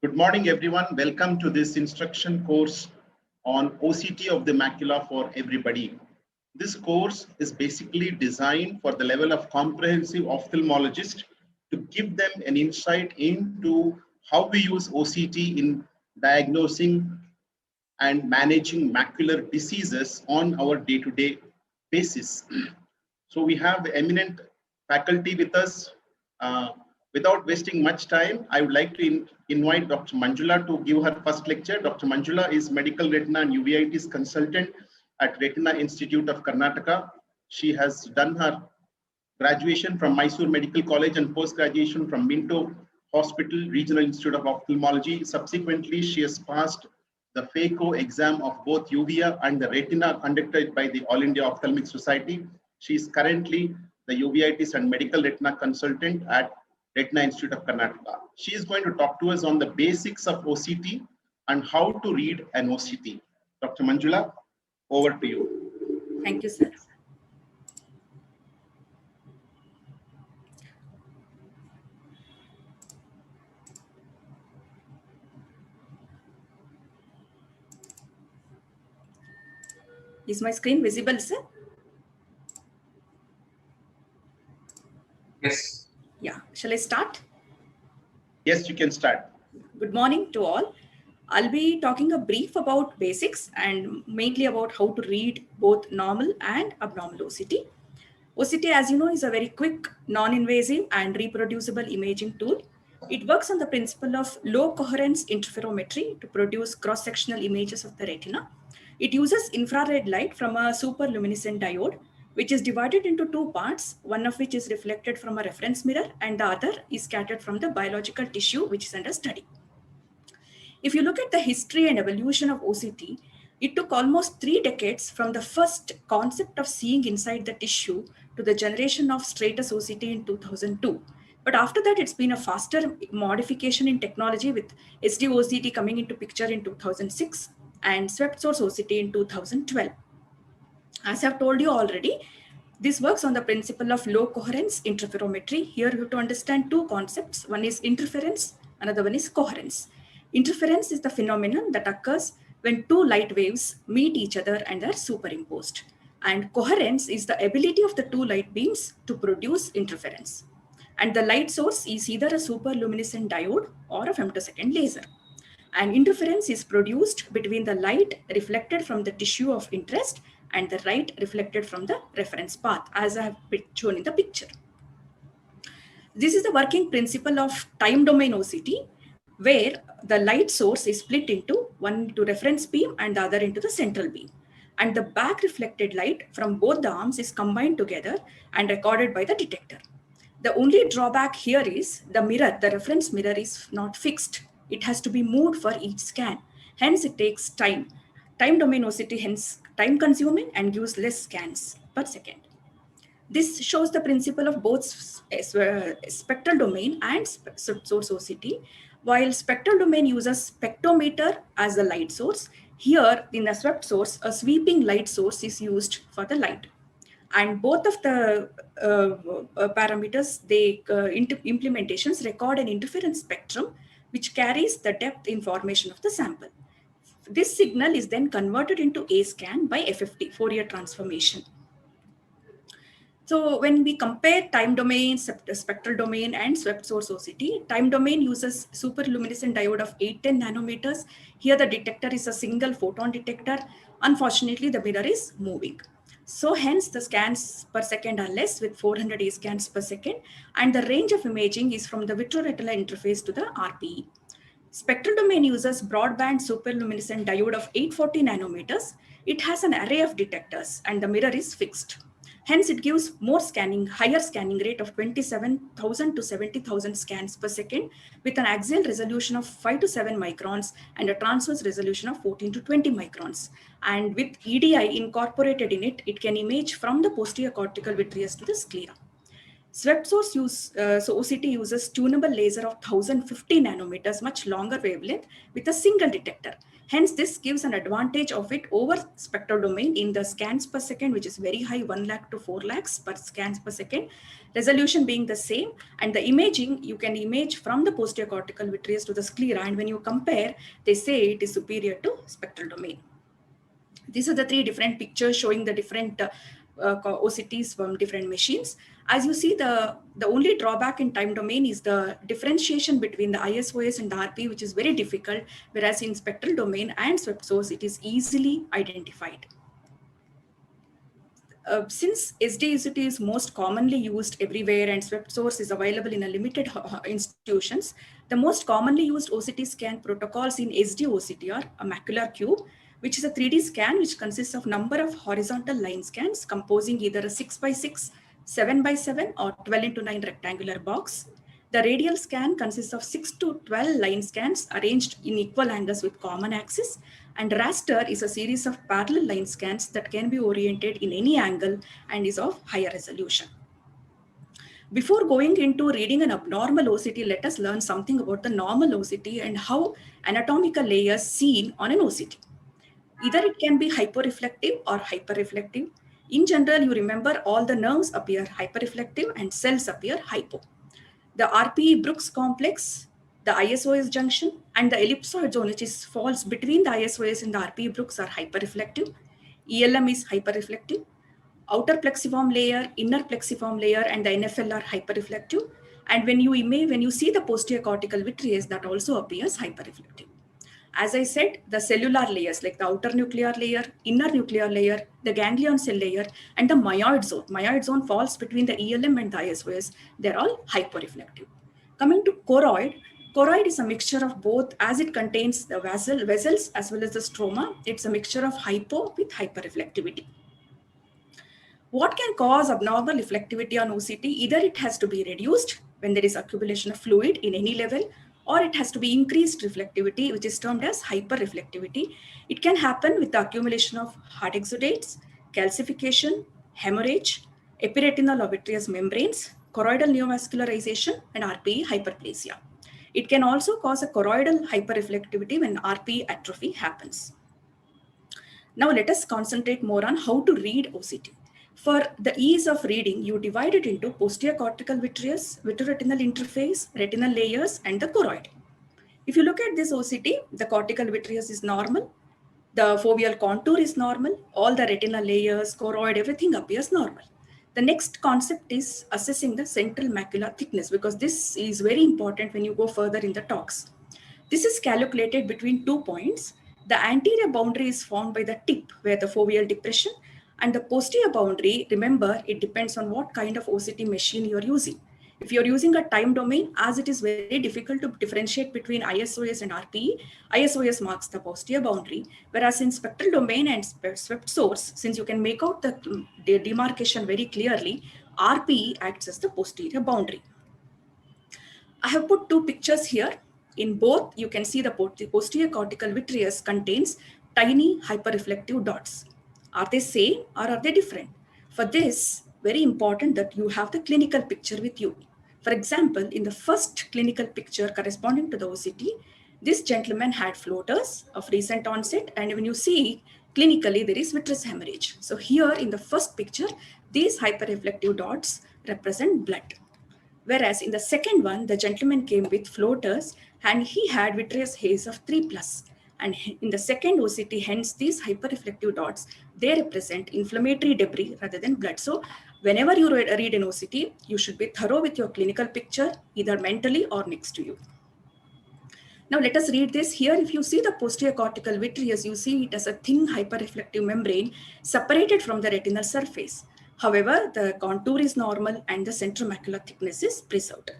Good morning, everyone. Welcome to this instruction course on OCT of the macula for everybody. This course is basically designed for the level of comprehensive ophthalmologist to give them an insight into how we use OCT in diagnosing and managing macular diseases on our day-to-day basis. So we have eminent faculty with us. Without wasting much time, I would like to invite Dr. Manjula to give her first lecture. Dr. Manjula is medical retina and uveitis consultant at Retina Institute of Karnataka. She has done her graduation from Mysore Medical College and post-graduation from Minto Hospital, Regional Institute of Ophthalmology. Subsequently, she has passed the FACO exam of both UVA and the retina conducted by the All India Ophthalmic Society. She is currently the uveitis and medical retina consultant at Retina Institute of Karnataka. She is going to talk to us on the basics of OCT and how to read an OCT. Dr. Manjula, over to you. Thank you, sir. Is my screen visible, sir? Yes. Yeah. Shall I start? Yes, you can start. Good morning to all. I'll be talking a brief about basics and mainly about how to read both normal and abnormal OCT. OCT, as you know, is a very quick, non-invasive and reproducible imaging tool. It works on the principle of low coherence interferometry to produce cross-sectional images of the retina. It uses infrared light from a superluminescent diode, which is divided into two parts, one of which is reflected from a reference mirror and the other is scattered from the biological tissue which is under study. If you look at the history and evolution of OCT, it took almost 3 decades from the first concept of seeing inside the tissue to the generation of Stratus OCT in 2002. But after that, it's been a faster modification in technology with SD OCT coming into picture in 2006 and swept source OCT in 2012. As I've told you already, this works on the principle of low coherence interferometry. Here you have to understand two concepts. One is interference, another one is coherence. Interference is the phenomenon that occurs when two light waves meet each other and are superimposed. And coherence is the ability of the two light beams to produce interference. And the light source is either a superluminescent diode or a femtosecond laser. And interference is produced between the light reflected from the tissue of interest and the light reflected from the reference path, as I have shown in the picture. This is the working principle of time domain OCT, where the light source is split into one into reference beam and the other into the central beam. And the back reflected light from both the arms is combined together and recorded by the detector. The only drawback here is the mirror, the reference mirror is not fixed. It has to be moved for each scan. Hence, it takes time. Time domain OCT hence time consuming and gives less scans per second. This shows the principle of both spectral domain and source OCT. While spectral domain uses spectrometer as the light source, here in the swept source, a sweeping light source is used for the light. And both of the parameters, implementations record an interference spectrum which carries the depth information of the sample. This signal is then converted into A scan by FFT, Fourier transformation. So when we compare time domain, spectral domain and swept source OCT, time domain uses superluminescent diode of 810 nanometers. Here the detector is a single photon detector. Unfortunately, the mirror is moving. So hence the scans per second are less with 400 A scans per second, and the range of imaging is from the vitreoretinal interface to the RPE. Spectral domain uses broadband superluminescent diode of 840 nanometers. It has an array of detectors and the mirror is fixed. Hence, it gives more scanning, higher scanning rate of 27,000 to 70,000 scans per second with an axial resolution of 5 to 7 microns and a transverse resolution of 14 to 20 microns. And with EDI incorporated in it, it can image from the posterior cortical vitreous to the sclera. Swept source so OCT uses tunable laser of 1050 nanometers, much longer wavelength with a single detector. Hence, this gives an advantage of it over spectral domain in the scans per second, which is very high, 1 lakh to 4 lakhs per scans per second, resolution being the same. And the imaging, you can image from the posterior cortical vitreous to the sclera. And when you compare, they say it is superior to spectral domain. These are the three different pictures showing the different OCTs from different machines. As you see, the only drawback in time domain is the differentiation between the ISOS and the RP, which is very difficult, whereas in spectral domain and swept source, it is easily identified. Since SD-OCT is most commonly used everywhere and swept source is available in a limited institutions, the most commonly used OCT scan protocols in SD-OCT are a macular cube, which is a 3D scan which consists of number of horizontal line scans composing either a 6x6, 7x7 or 12x9 rectangular box. The radial scan consists of 6 to 12 line scans arranged in equal angles with common axis, and raster is a series of parallel line scans that can be oriented in any angle and is of higher resolution. Before going into reading an abnormal OCT, let us learn something about the normal OCT and how anatomical layers seen on an OCT. Either it can be hyporeflective or hyperreflective. In general, you remember all the nerves appear hyperreflective and cells appear hypo. The RPE-Brooks complex, the ISOS junction, and the ellipsoid zone, which falls between the ISOS and the RPE-Brooks, are hyperreflective. ELM is hyperreflective. Outer plexiform layer, inner plexiform layer, and the NFL are hyperreflective. And when you see the posterior cortical vitreous, that also appears hyperreflective. As I said, the cellular layers like the outer nuclear layer, inner nuclear layer, the ganglion cell layer, and the myoid zone. Myoid zone falls between the ELM and the ISOS. They're all hyporeflective. Coming to choroid, choroid is a mixture of both as it contains the vessels as well as the stroma. It's a mixture of hypo with hyperreflectivity. What can cause abnormal reflectivity on OCT? Either it has to be reduced when there is accumulation of fluid in any level, or it has to be increased reflectivity, which is termed as hyperreflectivity. It can happen with the accumulation of hard exudates, calcification, hemorrhage, epiretinal or vitreous membranes, choroidal neovascularization, and RPE hyperplasia. It can also cause a choroidal hyperreflectivity when RPE atrophy happens. Now let us concentrate more on how to read OCT. For the ease of reading, you divide it into posterior cortical vitreous, vitreoretinal interface, retinal layers, and the choroid. If you look at this OCT, the cortical vitreous is normal, the foveal contour is normal, all the retinal layers, choroid, everything appears normal. The next concept is assessing the central macular thickness, because this is very important when you go further in the talks. This is calculated between 2 points. The anterior boundary is formed by the tip where the foveal depression, and the posterior boundary, remember, it depends on what kind of OCT machine you're using. If you're using a time domain, as it is very difficult to differentiate between ISOS and RPE, ISOS marks the posterior boundary, whereas in spectral domain and swept source, since you can make out the demarcation very clearly, RPE acts as the posterior boundary. I have put two pictures here. In both, you can see the posterior cortical vitreous contains tiny hyperreflective dots. Are they same or are they different? For this, very important that you have the clinical picture with you. For example, in the first clinical picture corresponding to the OCT, this gentleman had floaters of recent onset, and when you see clinically, there is vitreous hemorrhage. So here in the first picture, these hyperreflective dots represent blood. Whereas in the second one, the gentleman came with floaters and he had vitreous haze of 3+. And in the second OCT, hence these hyperreflective dots, they represent inflammatory debris rather than blood. So whenever you read an OCT, you should be thorough with your clinical picture, either mentally or next to you. Now let us read this. Here, if you see the posterior cortical vitreous, you see it as a thin hyperreflective membrane separated from the retinal surface. However, the contour is normal and the central macular thickness is preserved.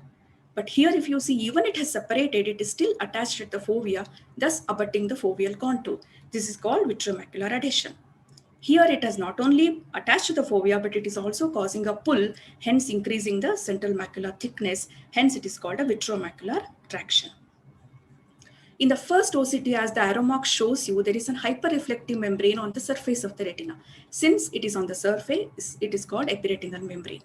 But here, if you see, even it has separated, it is still attached at the fovea, thus abutting the foveal contour. This is called vitreomacular adhesion. Here, it has not only attached to the fovea, but it is also causing a pull, hence increasing the central macular thickness. Hence, it is called a vitreomacular traction. In the first OCT, as the arrow mark shows you, there is a hyperreflective membrane on the surface of the retina. Since it is on the surface, it is called epiretinal membrane.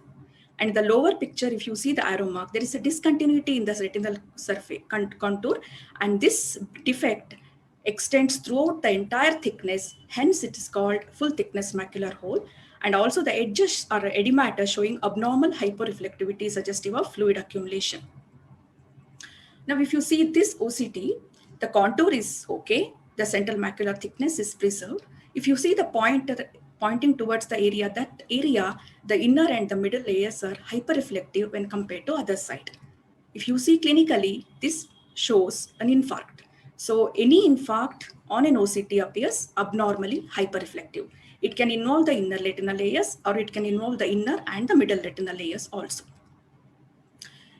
And the lower picture, if you see the arrow mark, there is a discontinuity in the retinal surface contour, and this defect extends throughout the entire thickness. Hence, it is called full thickness macular hole. And also the edges are edemata showing abnormal hyperreflectivity suggestive of fluid accumulation. Now, if you see this OCT, the contour is okay. The central macular thickness is preserved. If you see the pointer pointing towards the area, that area, the inner and the middle layers are hyperreflective when compared to other side. If you see clinically, this shows an infarct. So any infarct on an OCT appears abnormally hyperreflective. It can involve the inner retinal layers, or it can involve the inner and the middle retinal layers also.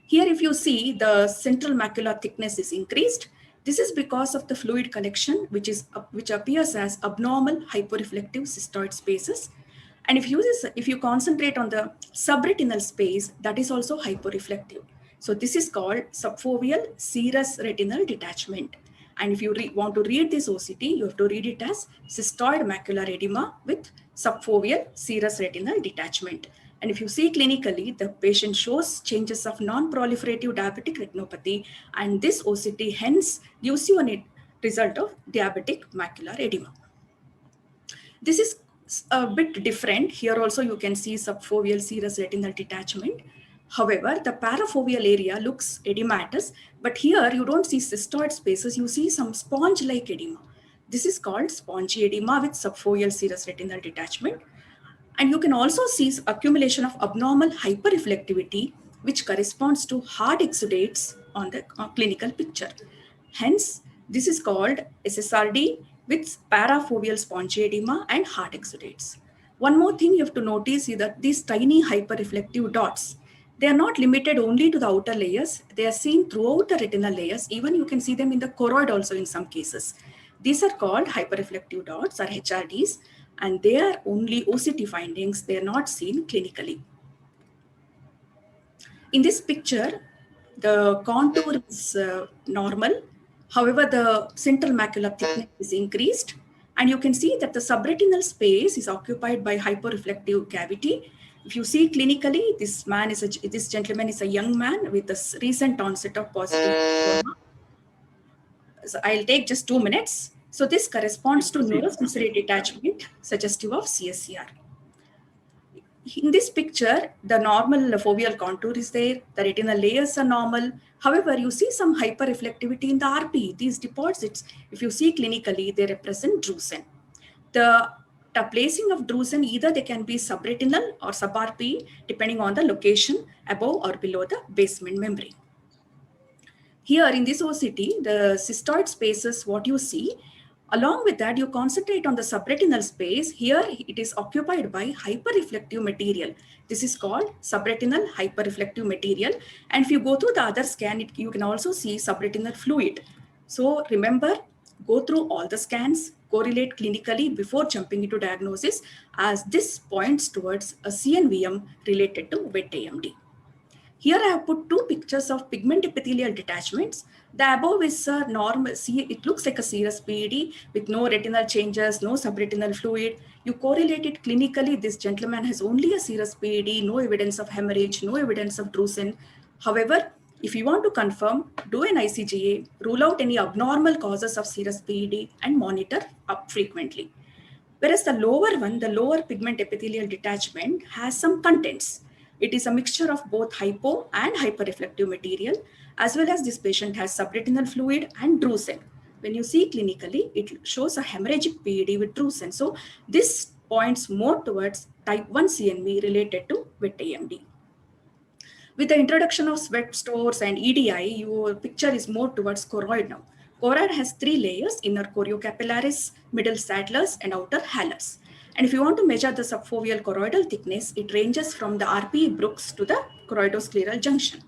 Here, if you see, the central macular thickness is increased. This is because of the fluid collection, which appears as abnormal hyperreflective cystoid spaces. And if you concentrate on the subretinal space, that is also hyperreflective. So this is called subfoveal serous retinal detachment. And if you want to read this OCT, you have to read it as cystoid macular edema with subfoveal serous retinal detachment. And if you see clinically, the patient shows changes of non-proliferative diabetic retinopathy, and this OCT hence gives you a result of diabetic macular edema. This is a bit different. Here also you can see subfoveal serous retinal detachment. However, the parafoveal area looks edematous, but here you don't see cystoid spaces, you see some sponge-like edema. This is called spongy edema with subfoveal serous retinal detachment. And you can also see accumulation of abnormal hyperreflectivity, which corresponds to hard exudates on the clinical picture. Hence, this is called SSRD with parafoveal spongy edema and hard exudates. One more thing you have to notice is that these tiny hyperreflective dots, they are not limited only to the outer layers. They are seen throughout the retinal layers. Even you can see them in the choroid also in some cases. These are called hyperreflective dots or HRDs, and they are only OCT findings. They are not seen clinically. In this picture, the contour is normal. However, the central macular thickness is increased, and you can see that the subretinal space is occupied by hyperreflective cavity. If you see clinically, this gentleman is a young man with a recent onset of positive glaucoma. So I'll take just 2 minutes. So this corresponds to neurosensory detachment suggestive of CSCR. In this picture, the normal foveal contour is there. The retinal layers are normal. However, you see some hyperreflectivity in the RP. These deposits, if you see clinically, they represent drusen. The placing of drusen, either they can be subretinal or sub-RP, depending on the location above or below the basement membrane. Here in this OCT, the cystoid spaces, what you see, along with that, you concentrate on the subretinal space. Here it is occupied by hyperreflective material. This is called subretinal hyperreflective material. And if you go through the other scan, you can also see subretinal fluid. So remember, go through all the scans, correlate clinically before jumping into diagnosis, as this points towards a CNVM related to wet AMD. Here I have put 2 pictures of pigment epithelial detachments. The above is a normal, it looks like a serous PED with no retinal changes, no subretinal fluid. You correlate it clinically, this gentleman has only a serous PED, no evidence of hemorrhage, no evidence of drusen. However, if you want to confirm, do an ICGA, rule out any abnormal causes of serous PED and monitor up frequently. Whereas the lower one, the lower pigment epithelial detachment, has some contents. It is a mixture of both hypo and hyperreflective material, as well as this patient has subretinal fluid and drusen. When you see clinically, it shows a hemorrhagic PED with drusen. So this points more towards type 1 CNV related to wet AMD. With the introduction of sweat stores and EDI, your picture is more towards choroid now. Choroid has 3 layers: inner choriocapillaris, middle Sadler's, and outer Haller's. And if you want to measure the subfoveal choroidal thickness, it ranges from the RPE Brooks to the choroidoscleral junction.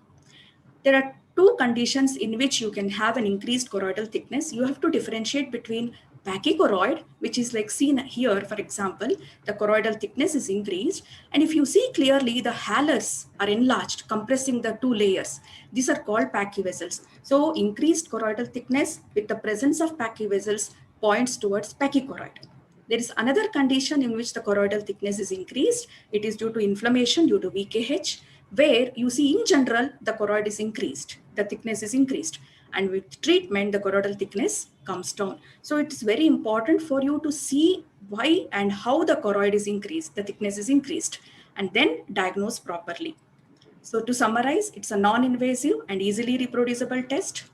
There are 2 conditions in which you can have an increased choroidal thickness. You have to differentiate between pachychoroid, which is like seen here, for example, the choroidal thickness is increased. And if you see clearly, the halers are enlarged, compressing the 2 layers. These are called pachyvessels. So increased choroidal thickness with the presence of pachyvessels points towards pachychoroid. There is another condition in which the choroidal thickness is increased. It is due to inflammation due to VKH. where you see in general the choroid is increased, the thickness is increased, and with treatment the choroidal thickness comes down. So it's very important for you to see why and how the choroid is increased, the thickness is increased, and then diagnose properly. So to summarize, it's a non-invasive and easily reproducible test.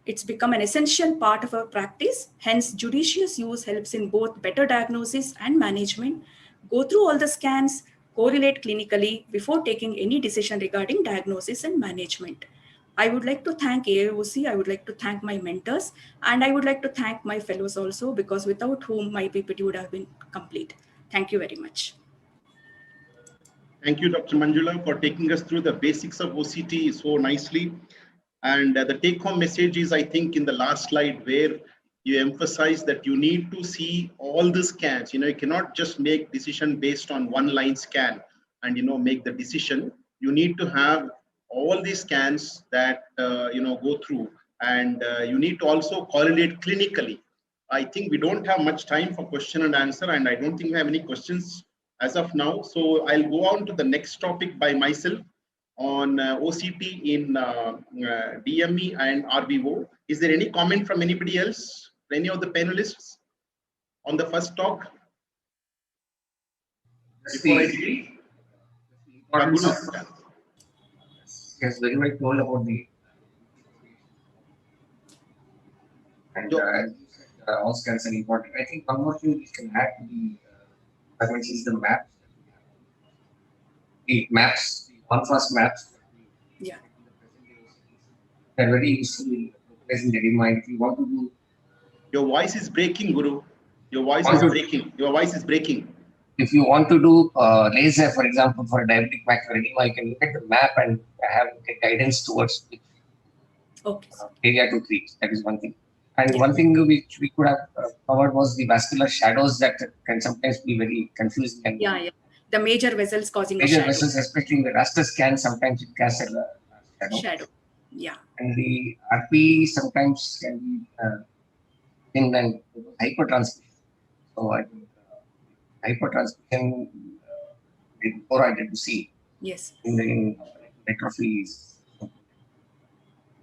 It's become an essential part of our practice. Hence, judicious use helps in both better diagnosis and management. Go through all the scans, correlate clinically before taking any decision regarding diagnosis and management. I would like to thank AIOC, I would like to thank my mentors, and I would like to thank my fellows also, because without whom my PPT would have been complete. Thank you very much. Thank you, Dr. Manjula, for taking us through the basics of OCT so nicely. And the take-home message is, I think, in the last slide where you emphasize that you need to see all the scans. You cannot just make decision based on one line scan and, make the decision. You need to have all these scans that, go through, and you need to also correlate clinically. I think we don't have much time for question and answer, and I don't think we have any questions as of now. So I'll go on to the next topic by myself on OCT in DME and RVO. Is there any comment from anybody else, any of the panelists on the first talk? Before I begin, yes, very well told about the and all scans are important. I think one more thing we can add to the fragments is the map. The maps, the contrast maps. Yeah. They're very useful in the mind. If you want to do. Your voice is breaking, Guru. Your voice is breaking. Your voice is breaking. If you want to do laser, for example, for diabetic macular edema, you can look at the map and have a guidance towards which area to treat. That is one thing. And one thing which we could have covered was the vascular shadows that can sometimes be very confusing. And yeah. The major vessels causing major vessels, especially in the raster scan, sometimes it casts a shadow. Yeah. And the RP sometimes can be thin and hypertransmission. So I think hypertransmission before I did to see. Yes. In atrophy is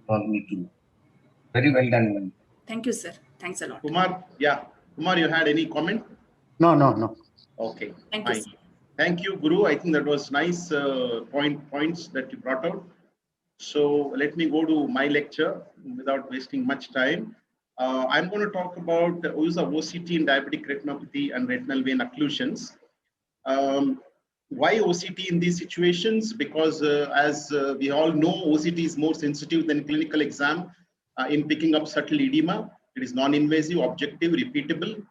don't need to. Very well done. Thank you, sir. Thanks a lot. Kumar, Kumar, you had any comment? No. Okay. Thank you. Thank you, Guru. I think that was nice points that you brought out. So let me go to my lecture without wasting much time. I'm going to talk about the use of OCT in diabetic retinopathy and retinal vein occlusions. Why OCT in these situations? Because as we all know, OCT is more sensitive than clinical exam in picking up subtle edema. It is non-invasive, objective, repeatable,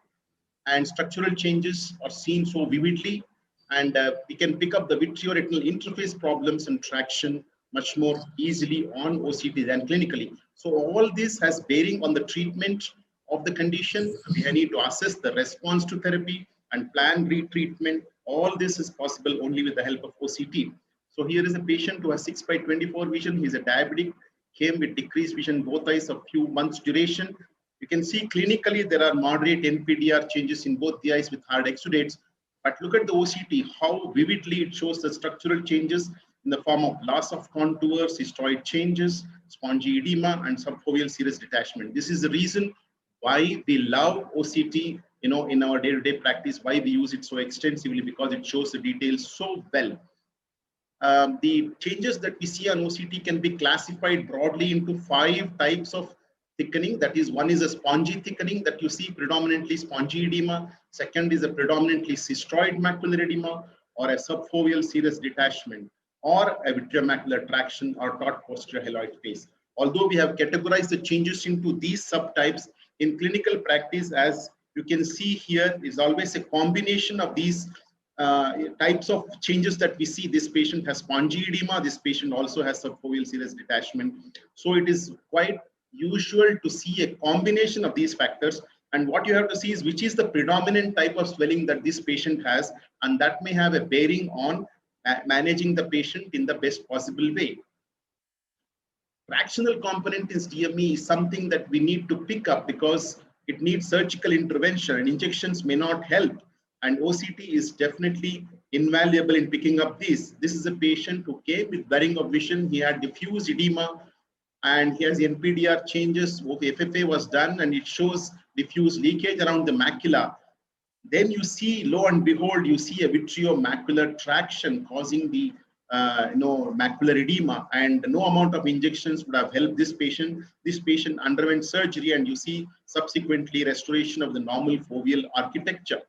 and structural changes are seen so vividly. And we can pick up the vitreoretinal interface problems and traction much more easily on OCT than clinically. So all this has bearing on the treatment of the condition. We need to assess the response to therapy and plan retreatment. All this is possible only with the help of OCT. So here is a patient who has 6/24 vision. He's a diabetic, came with decreased vision, both eyes of few months duration. You can see clinically there are moderate NPDR changes in both the eyes with hard exudates. But look at the OCT, how vividly it shows the structural changes in the form of loss of contour, cystoid changes, spongy edema, and subfoveal serous detachment. This is the reason why we love OCT, in our day-to-day practice, why we use it so extensively, because it shows the details so well. The changes that we see on OCT can be classified broadly into 5 types of thickening. That is, one is a spongy thickening that you see predominantly spongy edema. Second is a predominantly cystoid macular edema, or a subfoveal serous detachment, or a vitreomacular traction or taut posterior hyaloid phase. Although we have categorized the changes into these subtypes, in clinical practice, as you can see here, is always a combination of these types of changes that we see. This patient has spongy edema. This patient also has subfoveal serous detachment. So it is quite usual to see a combination of these factors. And what you have to see is which is the predominant type of swelling that this patient has, and that may have a bearing on managing the patient in the best possible way. Fractional component in DME is something that we need to pick up because it needs surgical intervention, and injections may not help. And OCT is definitely, invaluable in picking up these. This is a patient who came with blurring of vision. He had diffuse edema and he has NPDR changes. FFA was done and it shows diffuse leakage around the macula. Then you see, lo and behold, you see a vitreomacular traction causing the macular edema, and no amount of injections would have helped this patient. This patient underwent surgery, and you see subsequently restoration of the normal foveal architecture.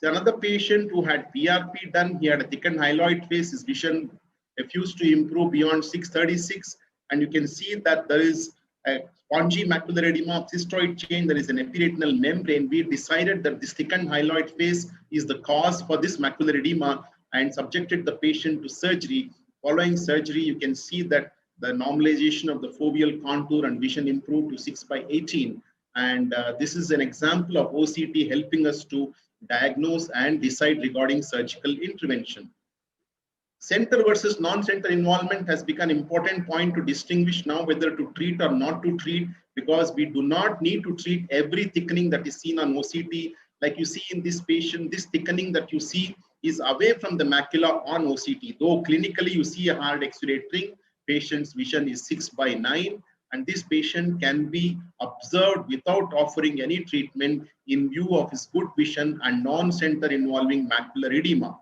Another patient who had PRP done, he had a thickened hyaloid face, his vision refused to improve beyond 636, and you can see that there is a spongy macular edema, cystoid change, there is an epiretinal membrane. We decided that this thickened hyaloid face is the cause for this macular edema and subjected the patient to surgery. Following surgery, you can see that the normalization of the foveal contour and vision improved to 6/18. And this is an example of OCT helping us to diagnose and decide regarding surgical intervention. Center versus non-center involvement has become an important point to distinguish now whether to treat or not to treat, because we do not need to treat every thickening that is seen on OCT. Like you see in this patient, this thickening that you see is away from the macula on OCT. Though clinically you see a hard exudate ring, patient's vision is 6/9, and this patient can be observed without offering any treatment in view of his good vision and non-center involving macular edema.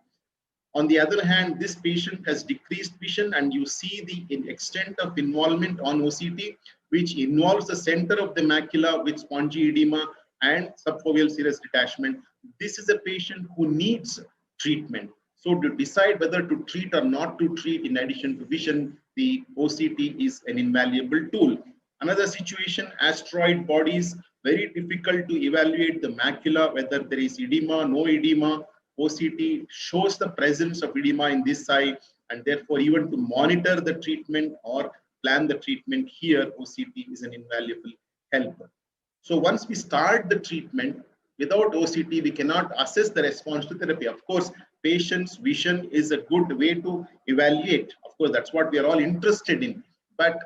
On the other hand, this patient has decreased vision, and you see the extent of involvement on OCT, which involves the center of the macula with spongy edema and subfoveal serous detachment. This is a patient who needs treatment. So to decide whether to treat or not to treat, in addition to vision, the OCT is an invaluable tool. Another situation, asteroid bodies, very difficult to evaluate the macula, whether there is edema, no edema. OCT shows the presence of edema in this eye, and therefore even to monitor the treatment or plan the treatment here, OCT is an invaluable help. So once we start the treatment, without OCT, we cannot assess the response to therapy. Of course, patient's vision is a good way to evaluate. Of course, that's what we are all interested in. But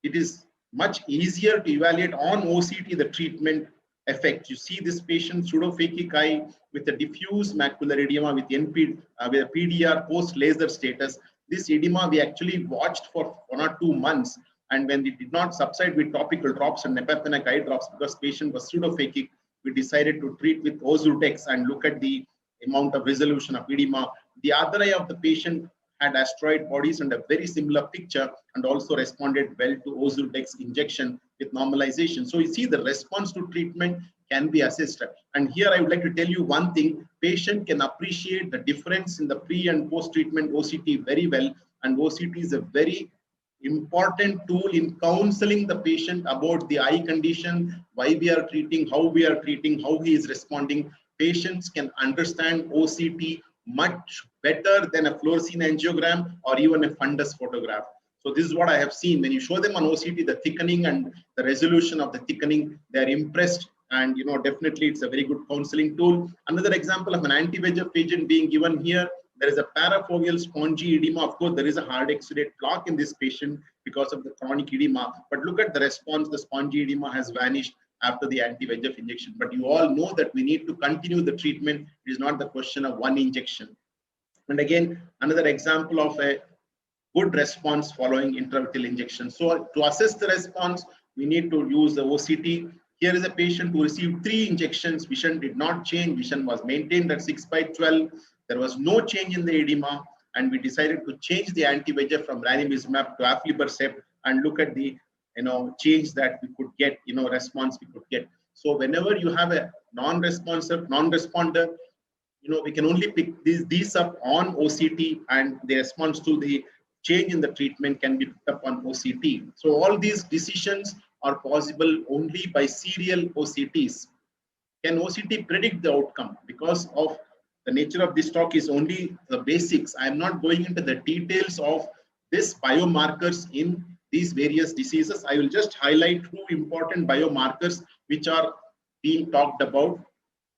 it is much easier to evaluate on OCT the treatment effect. You see this patient pseudophakic eye with a diffuse macular edema with with a PDR post-laser status. This edema we actually watched for 1 or 2 months, and when it did not subside with topical drops and nepaphenic eye drops because patient was pseudophakic, we decided to treat with Ozurdex and look at the amount of resolution of edema. The other eye of the patient had asteroid bodies and a very similar picture, and also responded well to Ozurdex injection with normalization. So you see the response to treatment can be assessed. And here I would like to tell you one thing: patient can appreciate the difference in the pre and post treatment OCT very well, and OCT is a very important tool in counseling the patient about the eye condition, why we are treating, how we are treating, how he is responding. Patients can understand OCT much better than a fluorescein angiogram or even a fundus photograph. So this is what I have seen. When you show them on OCT, the thickening and the resolution of the thickening, they're impressed. And definitely it's a very good counseling tool. Another example of an anti-VEGF agent being given here, there is a parafoveal spongy edema. Of course, there is a hard exudate plaque in this patient because of the chronic edema. But look at the response. The spongy edema has vanished after the anti-VEGF injection. But you all know that we need to continue the treatment. It is not the question of one injection. And again, another example of a good response following intravitreal injection. So to assess the response, we need to use the OCT. Here is a patient who received 3 injections. Vision did not change. Vision was maintained at 6/12. There was no change in the edema, and we decided to change the anti-VEGF from ranibizumab to aflibercept and look at the change that we could get, response we could get. So whenever you have a non-responder, we can only pick these up on OCT, and the response to the change in the treatment can be picked up on OCT. So all these decisions are possible only by serial OCTs. Can OCT predict the outcome? Because of the nature of this talk is only the basics. I am not going into the details of this biomarkers in these various diseases. I will just highlight 2 important biomarkers which are being talked about.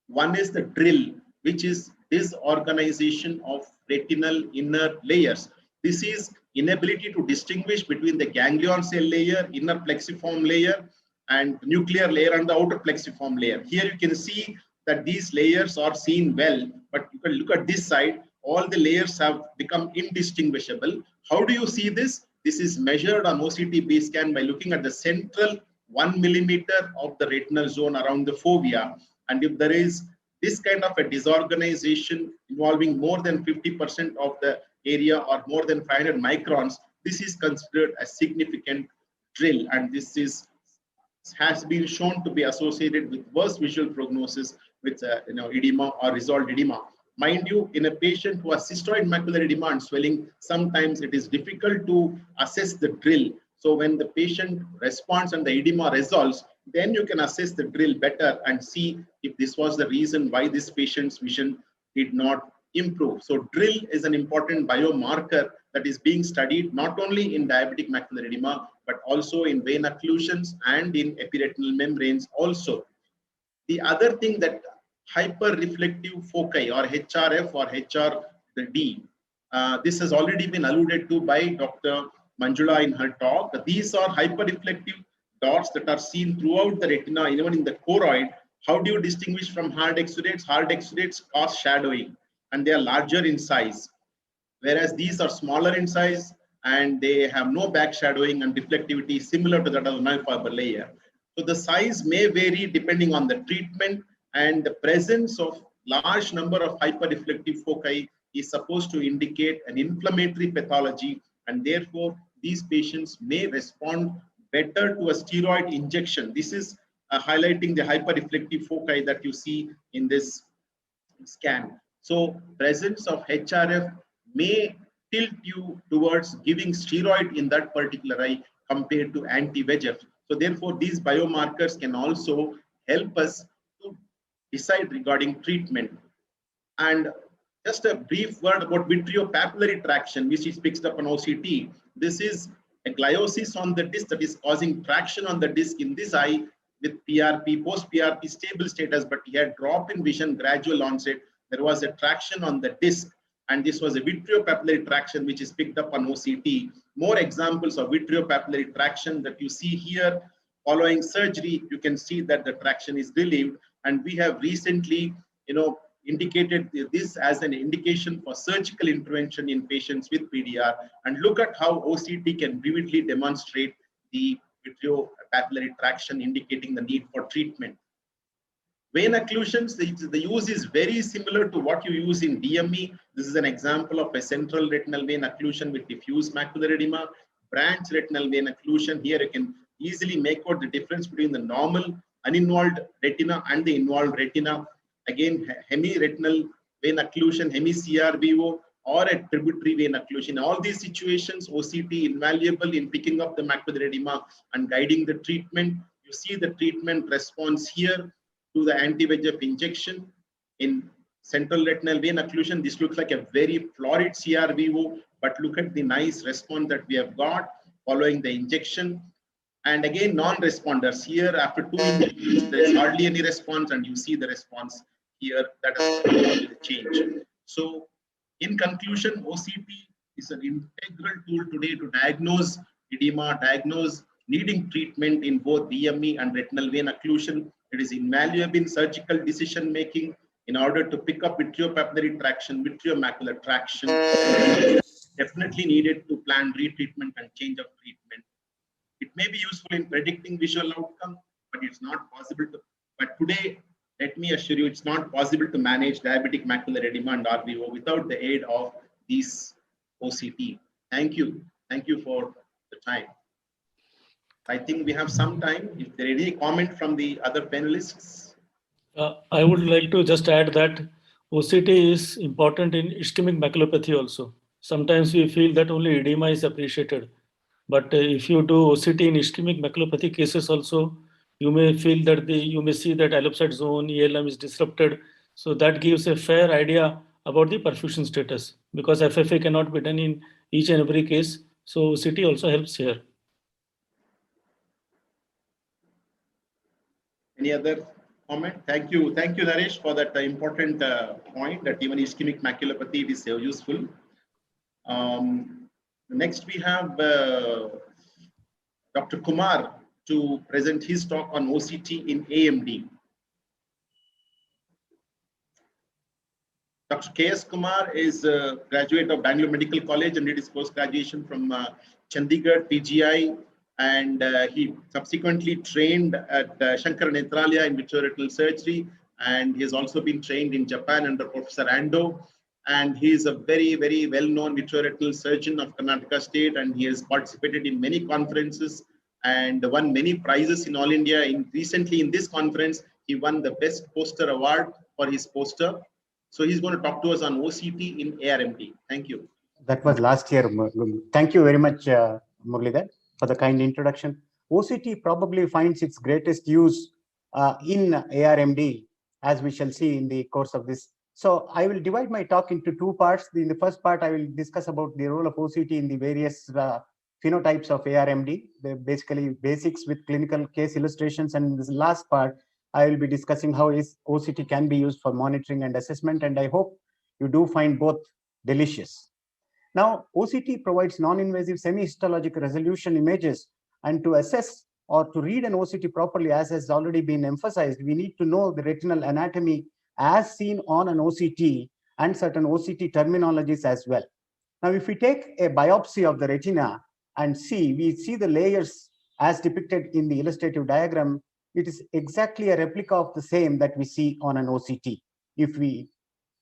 One is the DRIL, which is disorganization of retinal inner layers. This is inability to distinguish between the ganglion cell layer, inner plexiform layer, and nuclear layer and the outer plexiform layer. Here you can see that these layers are seen well, but you can look at this side, all the layers have become indistinguishable. How do you see this? This is measured on OCT B scan by looking at the central 1 millimeter of the retinal zone around the fovea. And if there is this kind of a disorganization involving more than 50% of the area or more than 500 microns, this is considered a significant drill, and this has been shown to be associated with worse visual prognosis with edema or resolved edema. Mind you, in a patient who has cystoid macular edema and swelling, sometimes it is difficult to assess the drill. So when the patient responds and the edema resolves, then you can assess the drill better and see if this was the reason why this patient's vision did not improve. So drill is an important biomarker that is being studied not only in diabetic macular edema, but also in vein occlusions and in epiretinal membranes also. The other thing that hyperreflective foci or HRF or HRD, this has already been alluded to by Dr. Manjula in her talk. These are hyperreflective dots that are seen throughout the retina, even in the choroid. How do you distinguish from hard exudates? Hard exudates cause shadowing and they are larger in size, whereas these are smaller in size and they have no back shadowing and reflectivity similar to that of the myofiber layer. So the size may vary depending on the treatment, and the presence of large number of hyperreflective foci is supposed to indicate an inflammatory pathology, and therefore these patients may respond better to a steroid injection. This is highlighting the hyperreflective foci that you see in this scan. So presence of HRF may tilt you towards giving steroid in that particular eye compared to anti-VEGF. So therefore, these biomarkers can also help us to decide regarding treatment. And just a brief word about vitreopapillary traction, which is picked up on OCT. This is a gliosis on the disc that is causing traction on the disc in this eye with PRP, post-PRP stable status, but he had drop in vision, gradual onset. There was a traction on the disc, and this was a vitreopapillary traction which is picked up on OCT. More examples of vitreopapillary traction that you see here. Following surgery, you can see that the traction is relieved, and we have recently, indicated this as an indication for surgical intervention in patients with PDR. And look at how OCT can vividly demonstrate the vitreopapillary traction, indicating the need for treatment. Vein occlusions, the use is very similar to what you use in DME. This is an example of a central retinal vein occlusion with diffuse macular edema. Branch retinal vein occlusion, here you can easily make out the difference between the normal uninvolved retina and the involved retina. Again, hemiretinal vein occlusion, hemi-CRVO, or a tributary vein occlusion. In all these situations, OCT invaluable in picking up the macular edema and guiding the treatment. You see the treatment response here to the anti-VEGF injection. In central retinal vein occlusion, this looks like a very florid CRVO, but look at the nice response that we have got following the injection. And again, non-responders here after 2 injections, there is hardly any response, and you see the response here that has change. So in conclusion, OCT is an integral tool today to diagnose edema, diagnose needing treatment in both DME and retinal vein occlusion. It is invaluable in surgical decision making in order to pick up vitreopapillary traction, vitreomacular traction. Definitely needed to plan retreatment and change of treatment. It may be useful in predicting visual outcome, but it's not possible to. But today, let me assure you, it's not possible to manage diabetic macular edema and RVO without the aid of these OCT. Thank you. Thank you for the time. I think we have some time. If there is any comment from the other panelists. I would like to just add that OCT is important in ischemic maculopathy also. Sometimes we feel that only edema is appreciated. But if you do OCT in ischemic maculopathy cases also, you may feel that you may see that allopsite zone, ELM is disrupted. So that gives a fair idea about the perfusion status, because FFA cannot be done in each and every case. So OCT also helps here. Any other comment? Thank you, Naresh, for that important point that even ischemic maculopathy is so useful. Next, we have Dr. Kumar to present his talk on OCT in AMD. Dr. K.S. Kumar is a graduate of Bangalore Medical College and did his post-graduation from Chandigarh, PGI, and he subsequently trained at Shankara Nethralaya in vitreoretinal surgery, and he has also been trained in Japan under Professor Ando, and he is a very, very well-known vitreoretinal surgeon of Karnataka State, and he has participated in many conferences and won many prizes in all India. Recently in this conference, he won the Best Poster Award for his poster. So he's going to talk to us on OCT in ARMD. Thank you. That was last year. Thank you very much, Muralidhar, for the kind introduction. OCT probably finds its greatest use in ARMD, as we shall see in the course of this. So I will divide my talk into two parts. In the first part, I will discuss about the role of OCT in the various phenotypes of ARMD, basically basics with clinical case illustrations. And in this last part, I will be discussing how OCT can be used for monitoring and assessment. And I hope you do find both delicious. Now, OCT provides non-invasive semi-histologic resolution images, and to assess or to read an OCT properly, as has already been emphasized, we need to know the retinal anatomy as seen on an OCT and certain OCT terminologies as well. Now, if we take a biopsy of the retina and we see the layers as depicted in the illustrative diagram, it is exactly a replica of the same that we see on an OCT. If we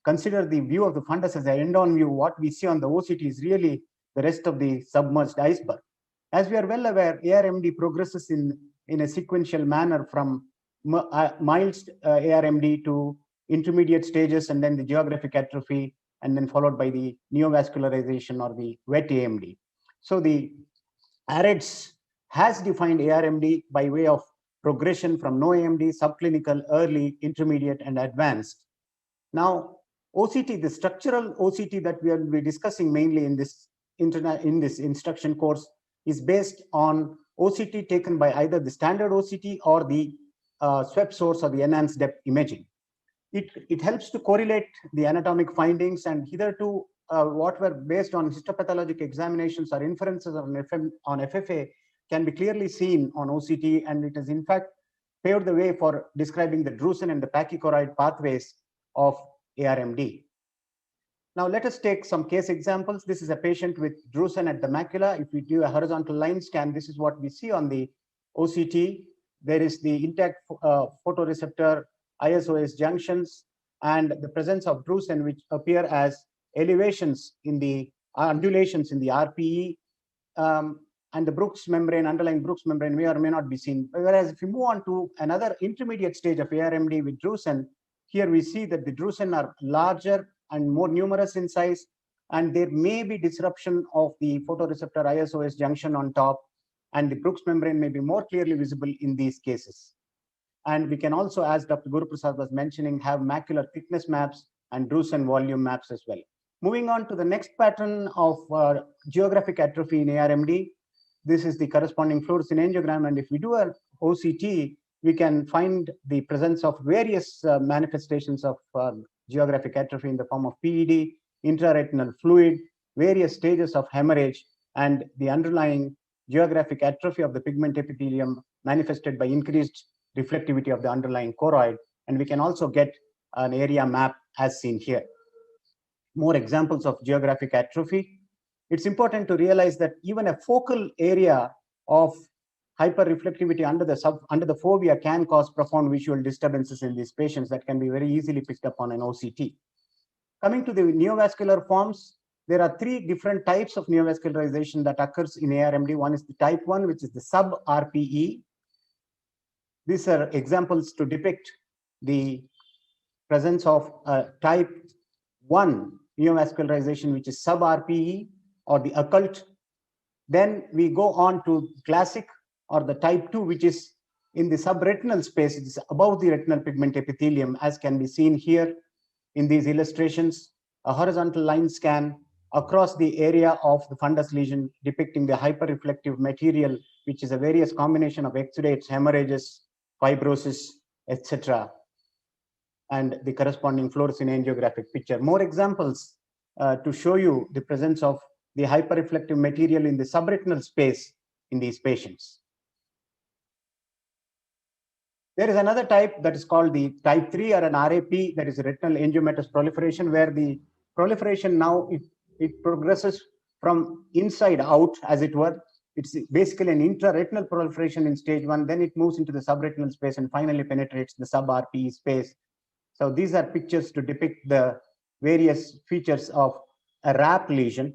consider the view of the fundus as an end-on view, what we see on the OCT is really the rest of the submerged iceberg. As we are well aware, ARMD progresses in a sequential manner from mild ARMD to intermediate stages, and then the geographic atrophy, and then followed by the neovascularization or the wet AMD. So the AREDS has defined ARMD by way of progression from no AMD, subclinical, early, intermediate, and advanced. Now, OCT, the structural OCT that we will be discussing mainly in this instruction course, is based on OCT taken by either the standard OCT or the swept source or the enhanced depth imaging. It helps to correlate the anatomic findings, and hitherto what were based on histopathologic examinations or inferences on FFA can be clearly seen on OCT, and it has in fact paved the way for describing the drusen and the pachychoroid pathways of ARMD. Now let us take some case examples. This is a patient with drusen at the macula. If we do a horizontal line scan, this is what we see on the OCT. There is the intact photoreceptor ISOS junctions and the presence of drusen, which appear as elevations in the undulations in the RPE, and the Brooks membrane, underlying Brooks membrane may or may not be seen. Whereas if you move on to another intermediate stage of ARMD with drusen, here we see that the drusen are larger and more numerous in size, and there may be disruption of the photoreceptor ISOS junction on top, and the Brooks membrane may be more clearly visible in these cases. And we can also, as Dr. Guruprasad was mentioning, have macular thickness maps and drusen volume maps as well. Moving on to the next pattern of geographic atrophy in ARMD, this is the corresponding fluorescein angiogram, and if we do an OCT, we can find the presence of various manifestations of geographic atrophy in the form of PED, intraretinal fluid, various stages of hemorrhage, and the underlying geographic atrophy of the pigment epithelium manifested by increased reflectivity of the underlying choroid. And we can also get an area map as seen here. More examples of geographic atrophy. It's important to realize that even a focal area of hyperreflectivity under the fovea can cause profound visual disturbances in these patients that can be very easily picked up on an OCT. Coming to the neovascular forms, there are three different types of neovascularization that occurs in ARMD. One is the type 1, which is the sub-RPE. These are examples to depict the presence of type 1 neovascularization, which is sub-RPE or the occult. Then we go on to classic or the type 2, which is in the subretinal space. It is above the retinal pigment epithelium, as can be seen here in these illustrations. A horizontal line scan across the area of the fundus lesion depicting the hyperreflective material, which is a various combination of exudates, hemorrhages, fibrosis, etc. And the corresponding fluorescein angiographic picture. More examples to show you the presence of the hyperreflective material in the subretinal space in these patients. There is another type that is called the type 3 or an RAP, that is retinal angiomatous proliferation, where the proliferation now, it progresses from inside out, as it were. It's basically an intraretinal proliferation in stage 1, then it moves into the subretinal space and finally penetrates the sub-RPE space. So these are pictures to depict the various features of a RAP lesion.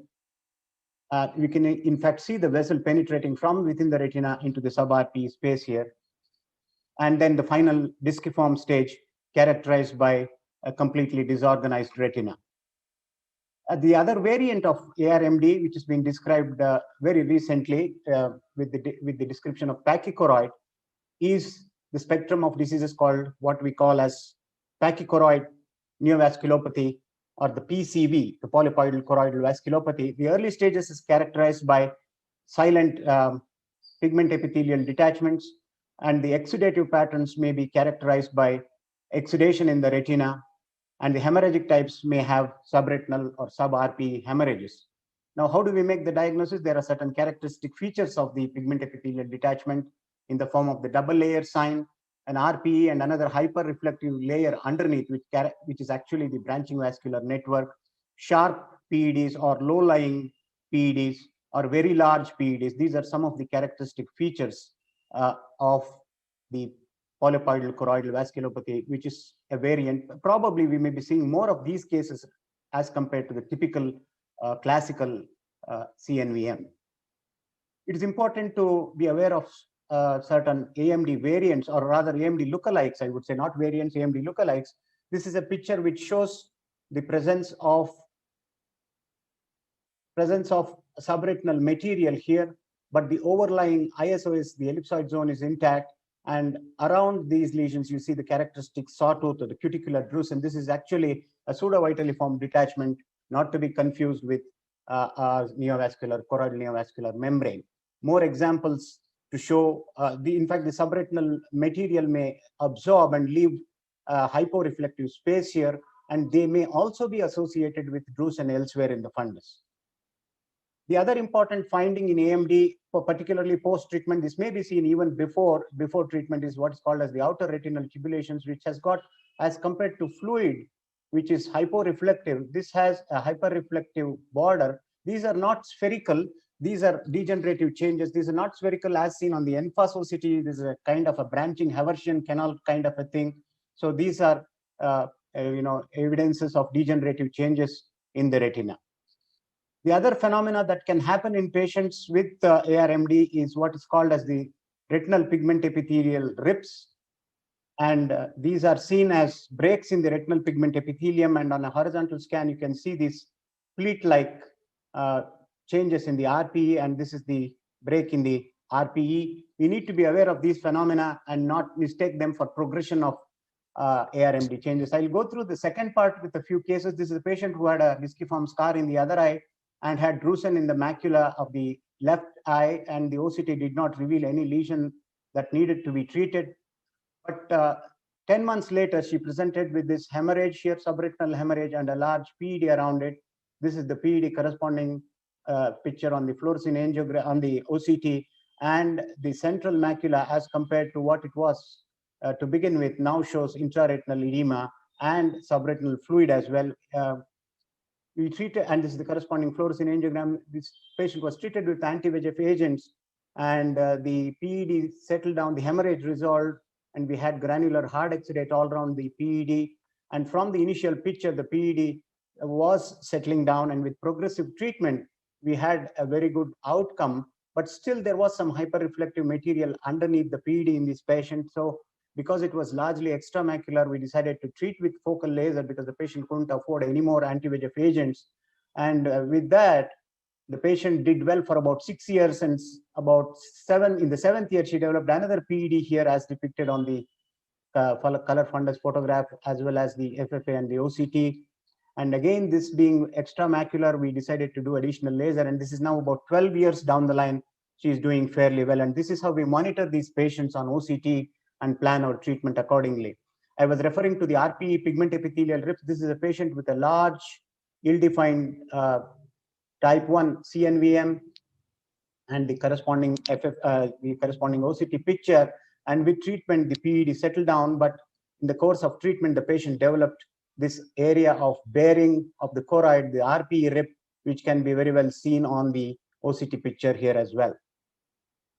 You can in fact see the vessel penetrating from within the retina into the sub-RPE space here. And then the final disciform stage characterized by a completely disorganized retina. The other variant of ARMD, which has been described very recently with the description of pachychoroid, is the spectrum of diseases called what we call as pachychoroid neovasculopathy, or the PCV, the polypoidal choroidal vasculopathy. The early stages is characterized by silent pigment epithelial detachments, and the exudative patterns may be characterized by exudation in the retina, and the hemorrhagic types may have subretinal or sub-RPE hemorrhages. Now, how do we make the diagnosis? There are certain characteristic features of the pigment epithelial detachment in the form of the double layer sign, an RPE and another hyperreflective layer underneath, which is actually the branching vascular network, sharp PEDs or low-lying PEDs or very large PEDs. These are some of the characteristic features of the polypoidal choroidal vasculopathy, which is a variant. Probably we may be seeing more of these cases as compared to the typical classical CNVM. It is important to be aware of certain AMD variants, or rather AMD lookalikes, I would say, not variants, AMD lookalikes. This is a picture which shows the presence of subretinal material here, but the overlying ISOS, the ellipsoid zone, is intact. And around these lesions, you see the characteristic sawtooth or the cuticular drusen. This is actually a pseudo-vitaliform detachment, not to be confused with neovascular, choroidal neovascular membrane. More examples to show, in fact, the subretinal material may absorb and leave hyporeflective space here, and they may also be associated with drusen elsewhere in the fundus. The other important finding in AMD, particularly post-treatment, this may be seen even before treatment, is what is called as the outer retinal tubulations, which has got, as compared to fluid, which is hyporeflective, this has a hyperreflective border. These are not spherical. These are degenerative changes. These are not spherical as seen on the ENFAS OCT. This is a kind of a branching Haversian canal kind of a thing. So these are evidences of degenerative changes in the retina. The other phenomena that can happen in patients with ARMD is what is called as the retinal pigment epithelial rips. And these are seen as breaks in the retinal pigment epithelium. And on a horizontal scan, you can see these pleat-like changes in the RPE, and this is the break in the RPE. We need to be aware of these phenomena and not mistake them for progression of ARMD changes. I'll go through the second part with a few cases. This is a patient who had a disciform scar in the other eye and had drusen in the macula of the left eye, and the OCT did not reveal any lesion that needed to be treated. But 10 months later, she presented with this hemorrhage here, subretinal hemorrhage, and a large PED around it. This is the PED corresponding picture on the fluorescein angiogram on the OCT, and the central macula, as compared to what it was to begin with, now shows intraretinal edema and subretinal fluid as well. We treated, and this is the corresponding fluorescein angiogram. This patient was treated with anti-VEGF agents, and the PED settled down, the hemorrhage resolved, and we had granular hard exudate all around the PED. And from the initial picture, the PED was settling down, and with progressive treatment, we had a very good outcome. But still, there was some hyperreflective material underneath the PED in this patient. So because it was largely extramacular, we decided to treat with focal laser because the patient couldn't afford any more anti-VEGF agents. And with that, the patient did well for about 6 years, and in the seventh year, she developed another PED here as depicted on the color fundus photograph, as well as the FFA and the OCT. And again, this being extramacular, we decided to do additional laser, and this is now about 12 years down the line. She is doing fairly well, and this is how we monitor these patients on OCT and plan our treatment accordingly. I was referring to the RPE pigment epithelial rips. This is a patient with a large, ill-defined type 1 CNVM, and the corresponding OCT picture And with treatment, the PED settled down, but in the course of treatment, the patient developed this area of bearing of the choroid, the RPE rip, which can be very well seen on the OCT picture here as well.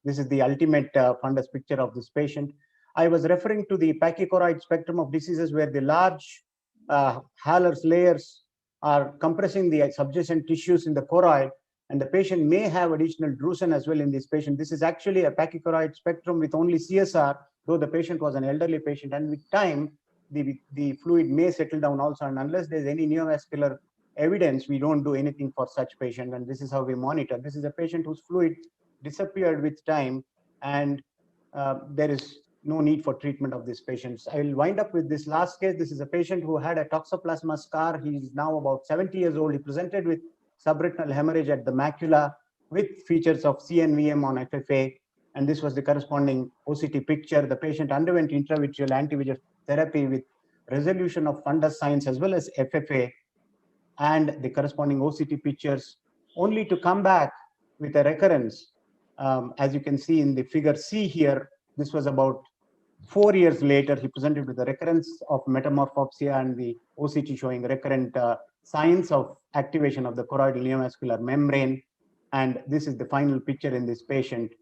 This is the ultimate fundus picture of this patient. I was referring to the pachychoroid spectrum of diseases where the large hallux layers are compressing the subjacent tissues in the choroid, and the patient may have additional drusen as well in this patient. This is actually a pachychoroid spectrum with only CSR, though the patient was an elderly patient, and with time, the fluid may settle down also, and unless there's any neovascular evidence, we don't do anything for such patient, and this is how we monitor. This is a patient whose fluid disappeared with time, and there is no need for treatment of these patients. I will wind up with this last case. This is a patient who had a toxoplasma scar. He is now about 70 years old. He presented with subretinal hemorrhage at the macula with features of CNVM on FFA, and this was the corresponding OCT picture. The patient underwent intravitreal anti-VEGF therapy with resolution of fundus signs as well as FFA, and the corresponding OCT pictures, only to come back with a recurrence. As you can see in the figure C here, this was about 4 years later. He presented with a recurrence of metamorphopsia and the OCT showing recurrent signs of activation of the choroidal neovascular membrane. And this is the final picture in this patient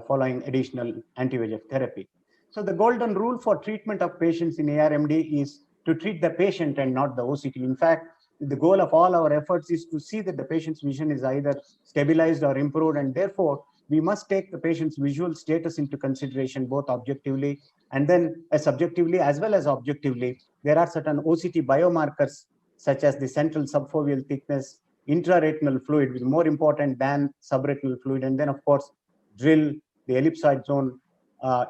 following additional anti-VEGF therapy. So the golden rule for treatment of patients in ARMD is to treat the patient and not the OCT. In fact, the goal of all our efforts is to see that the patient's vision is either stabilized or improved, and therefore we must take the patient's visual status into consideration, both objectively and then subjectively as well as objectively. There are certain OCT biomarkers such as the central subfoveal thickness, intraretinal fluid, which is more important than subretinal fluid, and then of course drill, the ellipsoid zone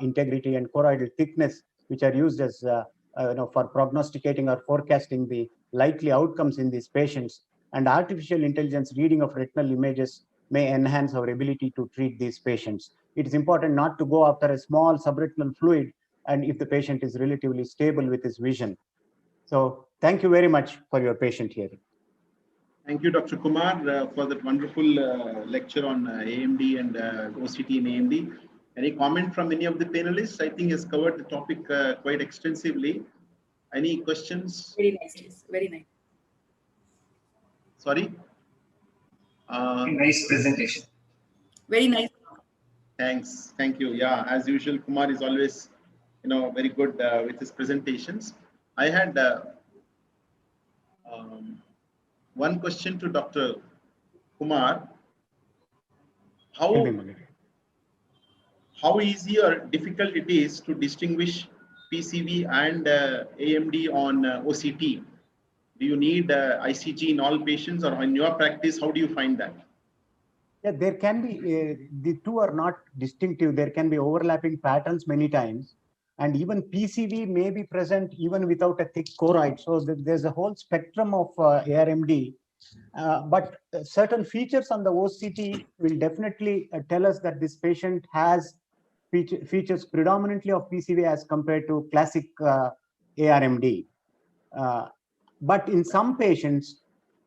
integrity, and choroidal thickness, which are used as for prognosticating or forecasting the likely outcomes in these patients. And artificial intelligence reading of retinal images may enhance our ability to treat these patients. It is important not to go after a small subretinal fluid, and if the patient is relatively stable with his vision. So thank you very much for your patient hearing. Thank you, Dr. Kumar, for that wonderful lecture on AMD and OCT in AMD. Any comment from any of the panelists? I think he has covered the topic quite extensively. Any questions? Very nice. Very nice. Sorry? Nice presentation. Very nice. Thanks. Thank you. Yeah, as usual, Kumar is always, very good with his presentations. I had one question to Dr. Kumar. How easy or difficult it is to distinguish PCV and AMD on OCT? Do you need ICG in all patients, or in your practice, how do you find that? Yeah, there can be, the two are not distinctive. There can be overlapping patterns many times. And even PCV may be present even without a thick choroid. So there's a whole spectrum of ARMD. But certain features on the OCT will definitely tell us that this patient has features predominantly of PCV as compared to classic ARMD. But in some patients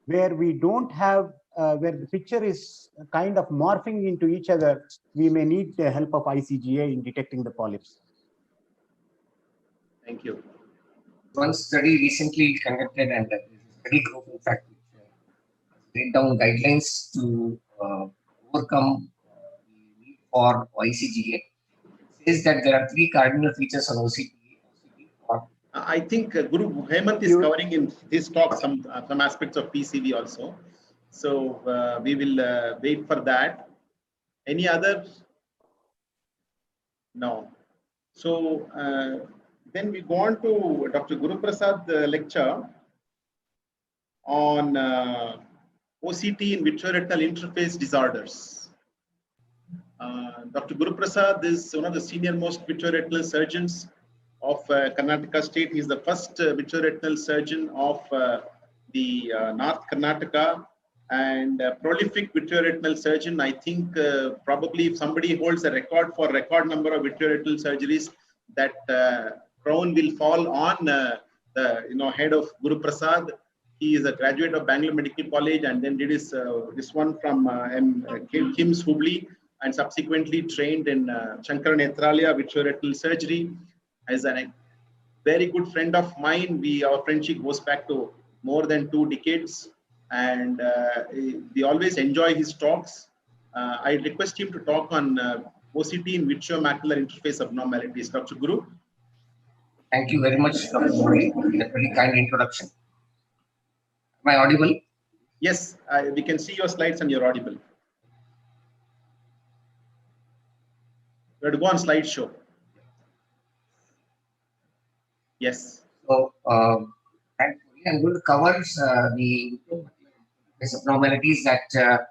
where we don't have, where the picture is kind of morphing into each other, we may need the help of ICGA in detecting the polyps. Thank you. One study recently conducted, and the study group, in fact, laid down guidelines to overcome the need for ICGA. It says that there are 3 cardinal features on OCT. I think Guru Hemant is covering in his talk some aspects of PCV also. So we will wait for that. Any other? No. So then we go on to Dr. Guru Prasad lecture on OCT in vitreoretinal interface disorders. Dr. Guru Prasad is one of the senior most vitreoretinal surgeons of Karnataka state. He is the first vitreoretinal surgeon of the North Karnataka, and prolific vitreoretinal surgeon. I think probably if somebody holds a record for record number of vitreoretinal surgeries, that crown will fall on the head of Guru Prasad. He is a graduate of Bangalore Medical College, and then did his this one from KIMS Hubli, and subsequently trained in Shankara Nethralaya vitreoretinal surgery. As a very good friend of mine, our friendship goes back to more than 2 decades, and we always enjoy his talks. I request him to talk on OCT in vitreomacular interface abnormalities. Dr. Guru. Thank you very much, Dr. Murali, for that very kind introduction. Am I audible? Yes, we can see your slides and you're audible. You have to go on slideshow. Yes. So, thankfully, I'm going to cover the abnormalities that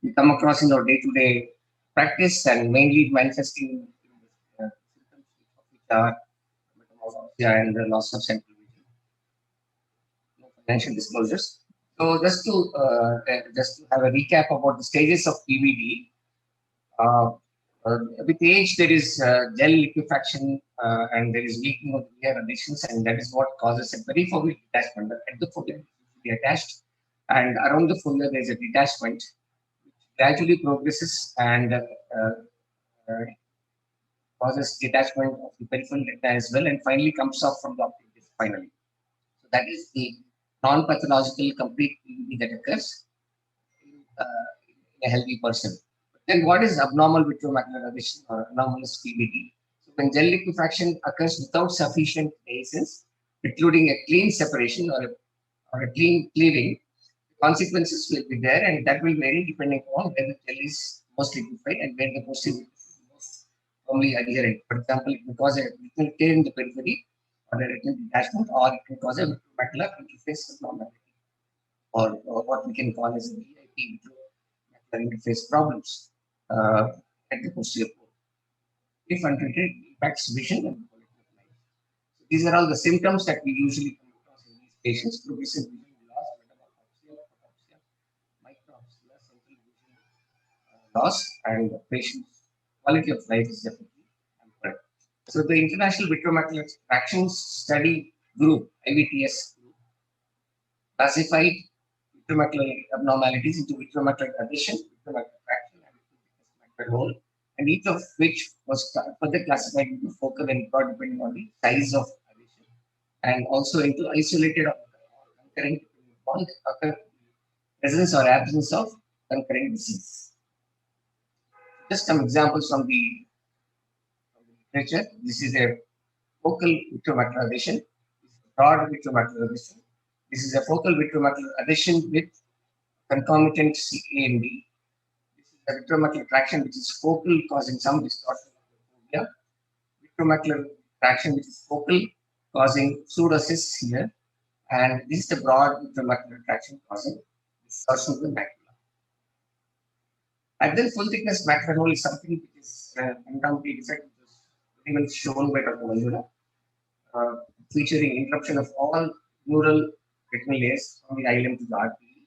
we come across in our day-to-day practice, and mainly manifesting symptoms which are metamorphia and the loss of central vision. No financial disclosures. So, just to have a recap about the stages of PVD. With age, there is gel liquefaction and there is weakening of the ear adhesions, and that is what causes a perifoveal detachment. At the fovea, it will be attached, and around the fovea, there is a detachment which gradually progresses and causes detachment of the peripheral retina as well, and finally comes off from the optic disc finally. So that is the non-pathological complete PVD that occurs in a healthy person. Then what is abnormal vitreomacular adhesion or anomalous PVD? So when gel liquefaction occurs without sufficient dehiscence, including a clean separation or a clean cleaving, consequences will be there, and that will vary depending on where the gel is most liquefied and where the posterior is most firmly adherent. For example, it can cause a retinal tear in the periphery or a retinal detachment, or it can cause a vitreomacular interface abnormality, or what we can call as VIP, vitreomacular interface problems at the posterior pole. If untreated, it impacts vision and quality of life. So these are all the symptoms that we usually come across in these patients: progressive vision loss, metamorphopsia, photopsia, micropsia, central vision loss, and the patient's quality of life is definitely hampered. So the International Vitreomacular Traction Study Group, IVTS group, classified vitreomacular abnormalities into vitreomacular adhesion, vitreomacular traction, and hole, and each of which was further classified into focal and broad depending on the size of adhesion, and also into isolated or concurrent on the presence or absence of concurrent disease. Just some examples from the literature. This is a focal vitreomacular adhesion. This is a broad vitreomacular adhesion. This is a focal vitreomacular adhesion with concomitant CAMD. This is a vitreomacular traction which is focal, causing some distortion of the fovea. Vitreomacular traction which is focal, causing pseudocysts here. And this is the broad vitreomacular traction causing distortion of the macula. And then full thickness macular hole is something which is an undoubted defect, which was very well shown by Dr. Manjula, featuring interruption of all neural retinal layers from the iLM to the RPE.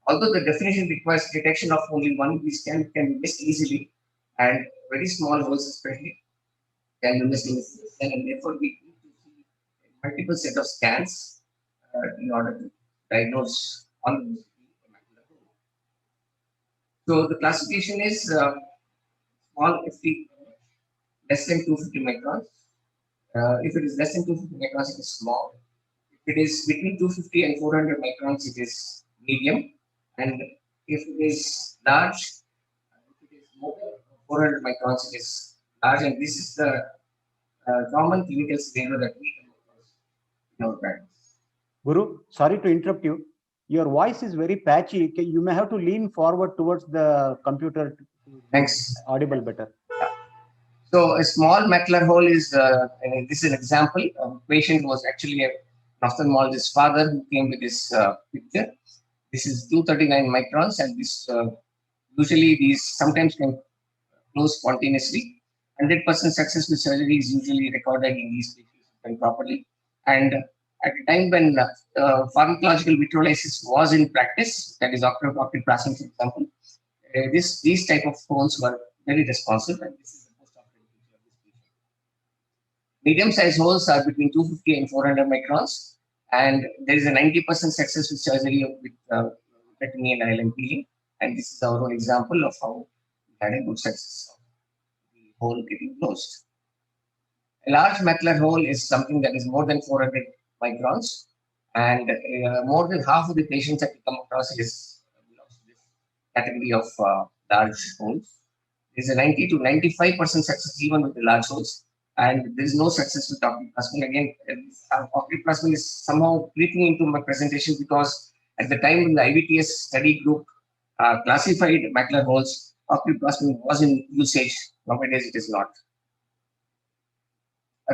Although the definition requires detection of only one, we can be missed easily, and very small holes especially can be missed in the cell, and therefore we need to see multiple set of scans in order to diagnose on the macular hole. So the classification is small FT less than 250 microns. If it is less than 250 microns, it is small. If it is between 250 and 400 microns, it is medium. And if it is large, if it is more than 400 microns, it is large. And this is the common clinical scenario that we come across in our practice. Guru, sorry to interrupt you. Your voice is very patchy. You may have to lean forward towards the computer. Thanks. Audible better. So a small macular hole is, this is an example. A patient was actually an ophthalmologist's father who came with this picture. This is 239 microns, and this usually these sometimes can close spontaneously. 100% successful surgery is usually recorded in these patients done properly. And at a time when pharmacological vitreolysis was in practice, that is octreotoctin plasma, for example, these type of holes were very responsive, and this is the post-operative picture of this patient. Medium-sized holes are between 250 and 400 microns, and there is a 90% successful surgery with retinal and ILM peeling. And this is our own example of how we had a good success of the hole getting closed. A large macular hole is something that is more than 400 microns, and more than half of the patients that we come across belongs to this category of large holes. There's a 90 to 95% success even with the large holes, and there is no success with occuloplasmin. Again, occuloplasmin is somehow creeping into my presentation because at the time when the IVTS study group classified macular holes, occuloplasmin was in usage. Nowadays, it is not.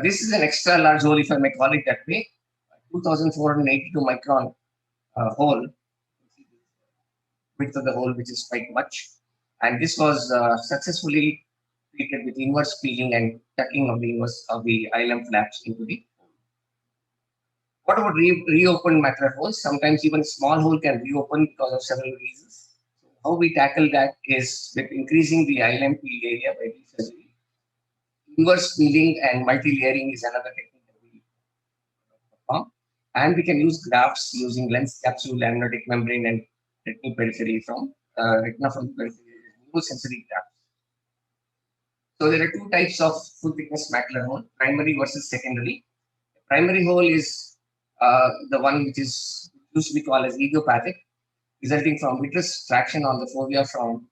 This is an extra large hole, if I may call it that way, 2,482 micron hole, width of the hole, which is quite much. And this was successfully treated with inverse peeling and tucking of the ILM flaps into the hole. What about reopened macular holes? Sometimes even small hole can reopen because of several reasons. So how we tackle that is with increasing the ILM peel area by surgery. Inverse peeling and multi-layering is another technique that we perform. And we can use grafts using lens capsule, amniotic membrane, and retinal periphery from retina from the periphery, sensory grafts. So there are two types of full thickness macular hole, primary versus secondary. The primary hole is the one which is usually called as idiopathic, resulting from vitreous traction on the fovea from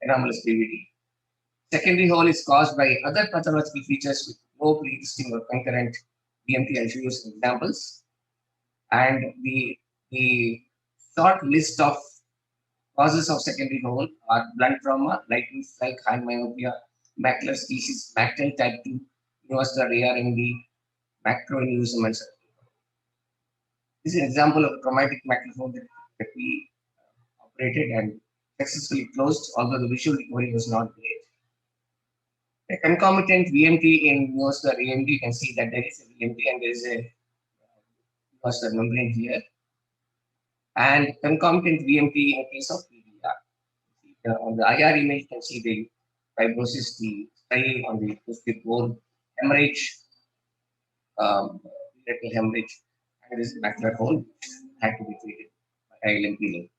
anomalous PVD. Secondary hole is caused by other pathological features with no pre-existing or concurrent BMT. I'll show you some examples. And the short list of causes of secondary hole are blunt trauma, lightning strike, hand myopia, macular species, Mactel type 2, neovascular ARMD, macroaneurysm, and so on. This is an example of traumatic macular hole that we operated and successfully closed, although the visual recovery was not great. A concomitant VMT in neovascular AMD, you can see that there is a VMT and there is a neovascular membrane here. And concomitant VMT in case of PDR. On the IR image, you can see the fibrosis, the spray on the acoustic bone, hemorrhage, retinal hemorrhage, and there is a macular hole had to be treated by ILM peeling.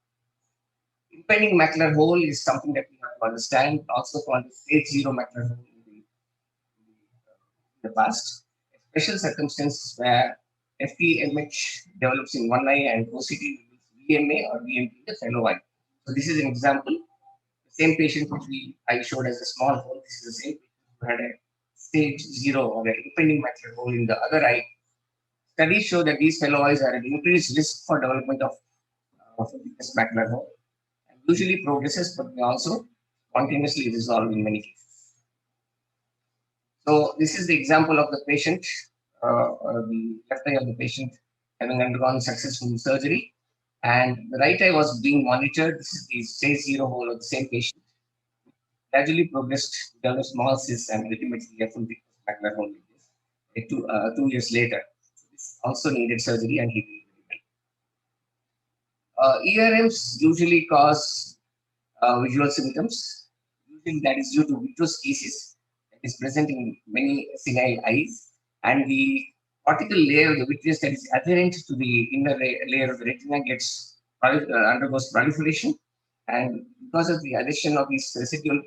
Impending macular hole is something that we have to understand, also called stage 0 macular hole in the past. Special circumstances where FTMH develops in one eye and OCT VMA or VMT in the fellow eye. So this is an example. The same patient which I showed as a small hole. This is the same patient who had a stage 0 or an impending macular hole in the other eye. Studies show that these fellow eyes are at increased risk for development of this macular hole. And usually progresses, but may also spontaneously resolve in many cases. So this is the example of the patient, the left eye of the patient having undergone successful surgery. And the right eye was being monitored. This is the stage 0 hole of the same patient. Gradually progressed, developed small cysts, and ultimately a full thickness macular hole like this. 2 years later, this also needed surgery, and he did it. ERMs usually cause visual symptoms. Usually that is due to vitreoschesis that is present in many senile eyes, and the cortical layer of the vitreous that is adherent to the inner layer of the retina undergoes proliferation, and because of the addition of these residual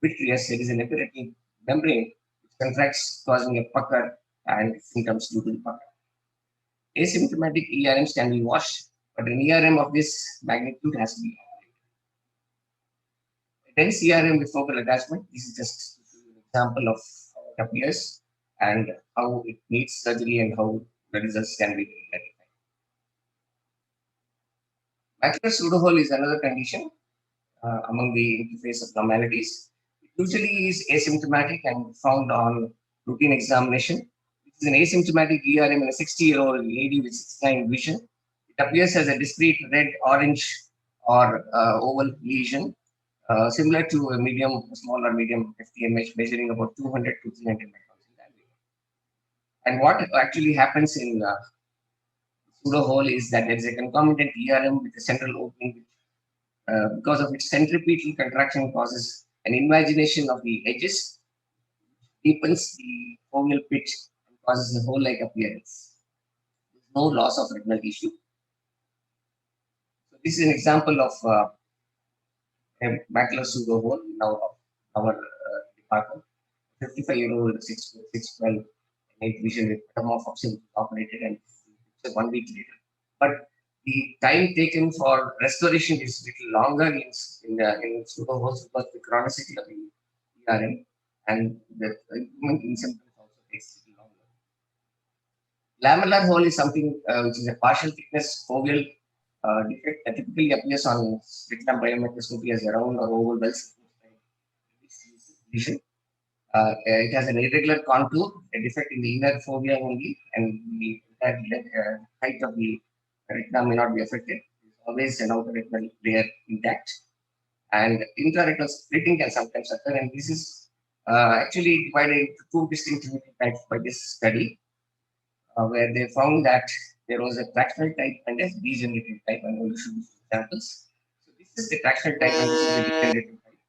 vitreous, there is an epiretinal membrane which contracts, causing a pucker and symptoms due to the pucker. Asymptomatic ERMs can be washed, but an ERM of this magnitude has to be operated. A dense ERM with focal attachment. This is just an example of how it appears and how it needs surgery and how the results can be verified. Macular pseudohole is another condition among the interface abnormalities. It usually is asymptomatic and found on routine examination. It is an asymptomatic ERM in a 60-year-old lady with 6'9" vision. It appears as a discrete red, orange, or oval lesion, similar to a small or medium FTMH, measuring about 200 to 300 microns. And what actually happens in pseudohole is that there is a concomitant ERM with a central opening, which, because of its centripetal contraction, causes an invagination of the edges, deepens the foveal pit, and causes a hole-like appearance. There is no loss of retinal tissue. So this is an example of macular pseudohole now of our department. 55-year-old 612 night vision with metamorphosis operated and 1 week later. But the time taken for restoration is little longer in pseudoholes because the chronicity of the ERM and the improvement in symptoms also takes a little longer. Lamellar hole is something which is a partial thickness foveal defect that typically appears on retinal biomicroscopy as a round or oval wells. It has an irregular contour, a defect in the inner fovea only, and the height of the retina may not be affected. There's always an outer retinal layer intact, and intraretinal splitting can sometimes occur. And this is actually divided into two distinct types by this study, where they found that there was a tractional type and a degenerative type, and we should use examples. So this is the tractional type, and this is the degenerative type.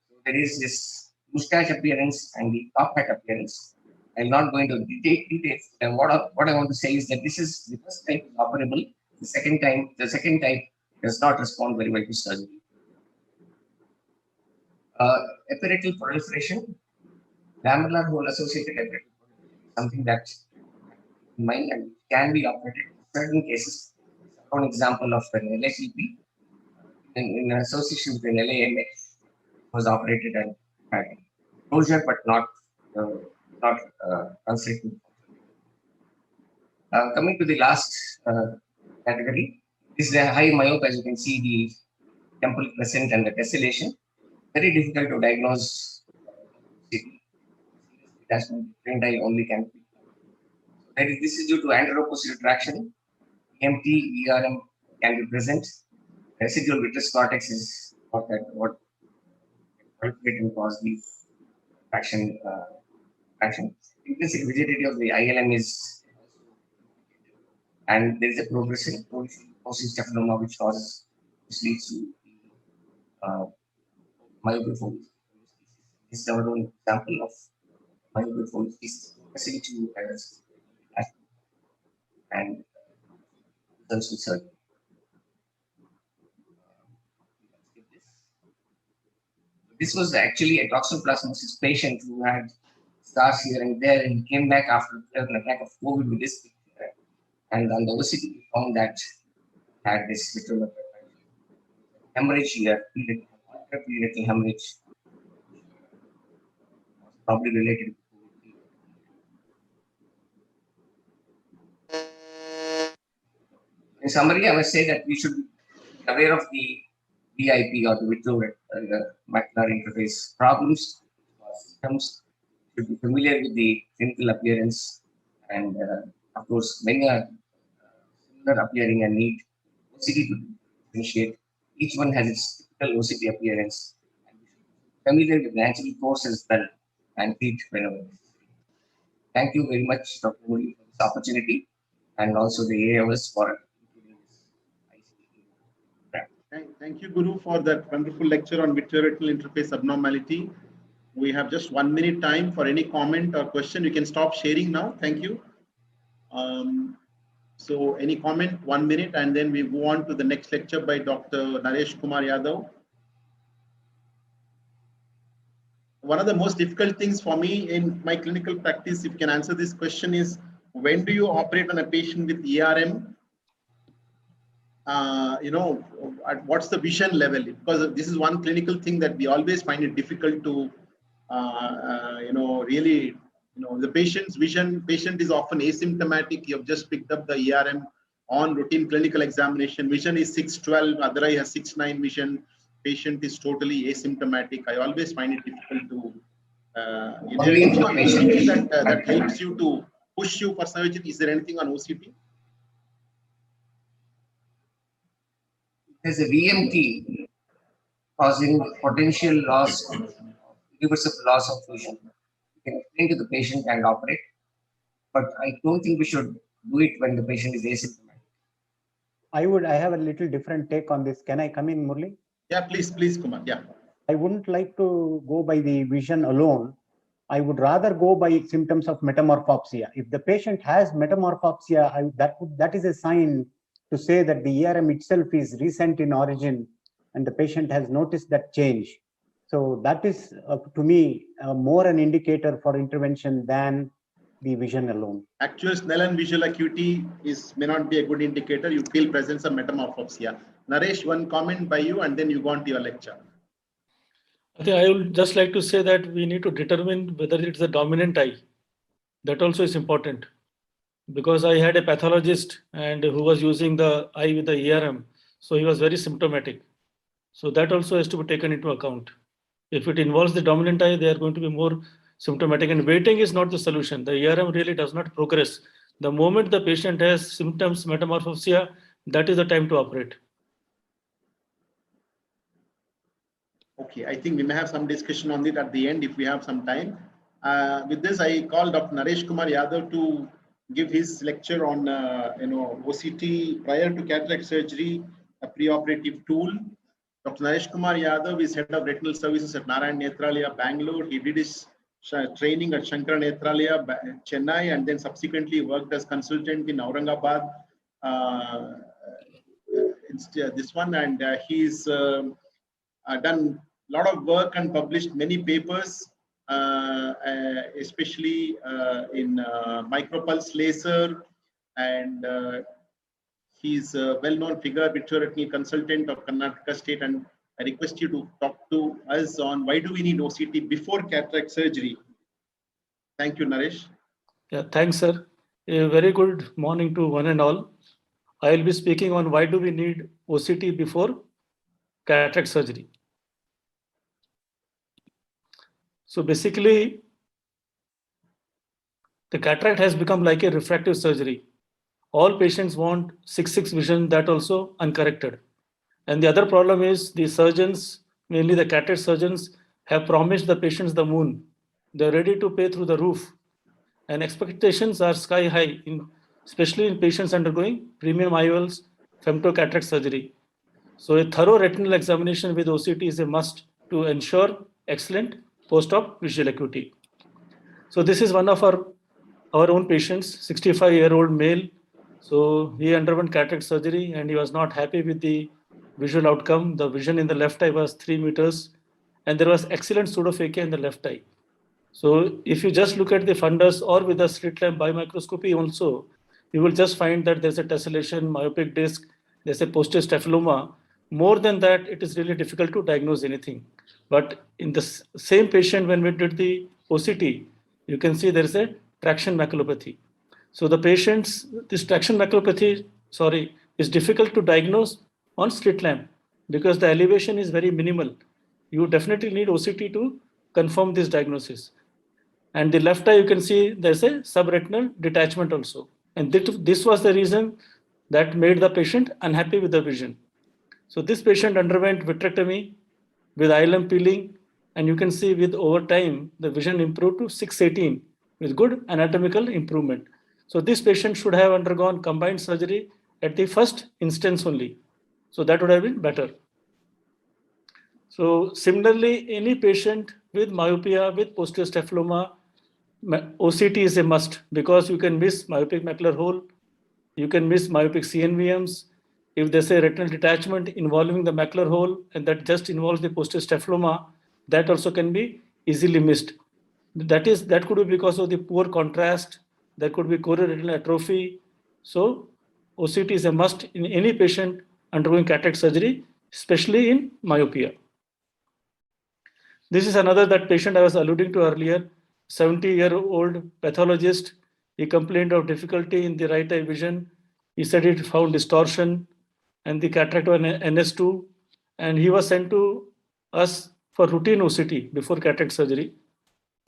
So there is this mustache appearance and the top hat appearance. I'm not going to details. And what I want to say is that this is the first type is operable. The second type does not respond very well to surgery. Epiretinal proliferation, lamellar hole associated epiretinal proliferation is something that in mind and can be operated in certain cases. One example of an LHEP in association with an LAMH was operated and had closure but not translated. Coming to the last category, this is a high myope. As you can see, the temple crescent and the tessellation. Very difficult to diagnose. Trained eye only can be. This is due to anteroposterior traction. EMT, ERM can be present. Residual vitreous cortex is what can cause the traction. Intrinsic rigidity of the ILM is, and there is a progression staphylococcus which leads to myopia fovea. This is our own example of myopia fovea. This is to and results with surgery. This was actually a toxoplasmosis patient who had scars here and there and came back after an attack of COVID with this. And on the OCT, we found that had this little hemorrhage here, prenatal hemorrhage, probably related to COVID. In summary, I must say that we should be aware of the VIP or the vitreomacular interface problems or symptoms. Should be familiar with the clinical appearance, and of course, many are similar appearing and need OCT to differentiate. Each one has its typical OCT appearance. And we should be familiar with the natural course as well and treat whenever necessary. Thank you very much, Dr. Murli, for this opportunity, and also the AOS for including this ICT. Thank you, Guru, for that wonderful lecture on vitreoretinal interface abnormality. We have just 1 minute time for any comment or question. You can stop sharing now. Thank you. So any comment, 1 minute, and then we move on to the next lecture by Dr. Naresh Kumar Yadav. One of the most difficult things for me in my clinical practice, if you can answer this question, is when do you operate on a patient with ERM? What's the vision level? Because this is one clinical thing that we always find it difficult to, the patient's vision. Patient is often asymptomatic. You have just picked up the ERM on routine clinical examination. Vision is 612. Other eye has 6/9 vision. Patient is totally asymptomatic. I always find it difficult to. That helps you to push you for surgery. Is there anything on OCT? There's a VMT causing potential loss, irreversible loss of vision. You can explain to the patient and operate, but I don't think we should do it when the patient is asymptomatic. I have a little different take on this. Can I come in, Murli? Yeah, please, Kumar. Yeah. I wouldn't like to go by the vision alone. I would rather go by symptoms of metamorphopsia. If the patient has metamorphopsia, that is a sign to say that the ERM itself is recent in origin and the patient has noticed that change. So that is, to me, more an indicator for intervention than the vision alone. Actual Snellen visual acuity may not be a good indicator. You feel presence of metamorphopsia. Naresh, one comment by you, and then you go on to your lecture. I think I would just like to say that we need to determine whether it's a dominant eye. That also is important, because I had a pathologist and who was using the eye with the ERM, so he was very symptomatic. So that also has to be taken into account. If it involves the dominant eye, they are going to be more symptomatic, and waiting is not the solution. The ERM really does not progress. The moment the patient has symptoms, metamorphopsia, that is the time to operate. Okay, I think we may have some discussion on it at the end if we have some time. With this, I call Dr. Naresh Kumar Yadav to give his lecture on OCT prior to cataract surgery, a preoperative tool. Dr. Naresh Kumar Yadav is head of retinal services at Narayan Nethralaya, Bangalore. He did his training at Shankara Nethralaya, Chennai, and then subsequently worked as consultant in Aurangabad. This one, and he's done a lot of work and published many papers, especially in micropulse laser, and he's a well-known figure, vitreoretinal consultant of Karnataka State, and I request you to talk to us on why do we need OCT before cataract surgery. Thank you, Naresh. Yeah, thanks, sir. A very good morning to one and all. I will be speaking on why do we need OCT before cataract surgery. So basically, the cataract has become like a refractive surgery. All patients want 6/6 vision, that also uncorrected. And the other problem is the surgeons, mainly the cataract surgeons, have promised the patients the moon. They're ready to pay through the roof. And expectations are sky high, especially in patients undergoing premium IOLs, femtocataract surgery. So a thorough retinal examination with OCT is a must to ensure excellent post-op visual acuity. So this is one of our own patients, 65-year-old male. So he underwent cataract surgery and he was not happy with the visual outcome. The vision in the left eye was 3 meters and there was excellent pseudophakia in the left eye. So if you just look at the fundus or with a slit lamp biomicroscopy also, you will just find that there's a tessellation, myopic disc, there's a posterior staphylloma. More than that, it is really difficult to diagnose anything. But in the same patient, when we did the OCT, you can see there is a traction maculopathy. So the patients, this traction maculopathy, is difficult to diagnose on slit lamp because the elevation is very minimal. You definitely need OCT to confirm this diagnosis. And the left eye, you can see there's a subretinal detachment also. And this was the reason that made the patient unhappy with the vision. So this patient underwent vitrectomy with ILM peeling, and you can see with over time, the vision improved to 6/18 with good anatomical improvement. So this patient should have undergone combined surgery at the first instance only. So that would have been better. So similarly, any patient with myopia, with posterior staphylloma, OCT is a must because you can miss myopic macular hole, you can miss myopic CNVMs. If there's a retinal detachment involving the macular hole and that just involves the posterior staphylloma, that also can be easily missed. That could be because of the poor contrast, there could be chororetinal atrophy. So OCT is a must in any patient undergoing cataract surgery, especially in myopia. This is another that patient I was alluding to earlier, 70-year-old pathologist. He complained of difficulty in the right eye vision. He said he found distortion and the cataract was NS2, and he was sent to us for routine OCT before cataract surgery.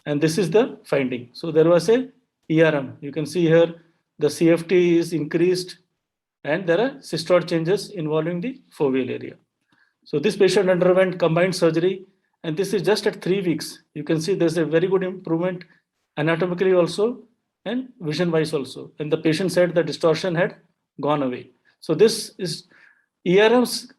And this is the finding. So there was a ERM. You can see here the CFT is increased and there are cystoid changes involving the foveal area. So this patient underwent combined surgery, and this is just at 3 weeks. You can see there's a very good improvement anatomically also and vision-wise also. And the patient said the distortion had gone away. So this is ERMs.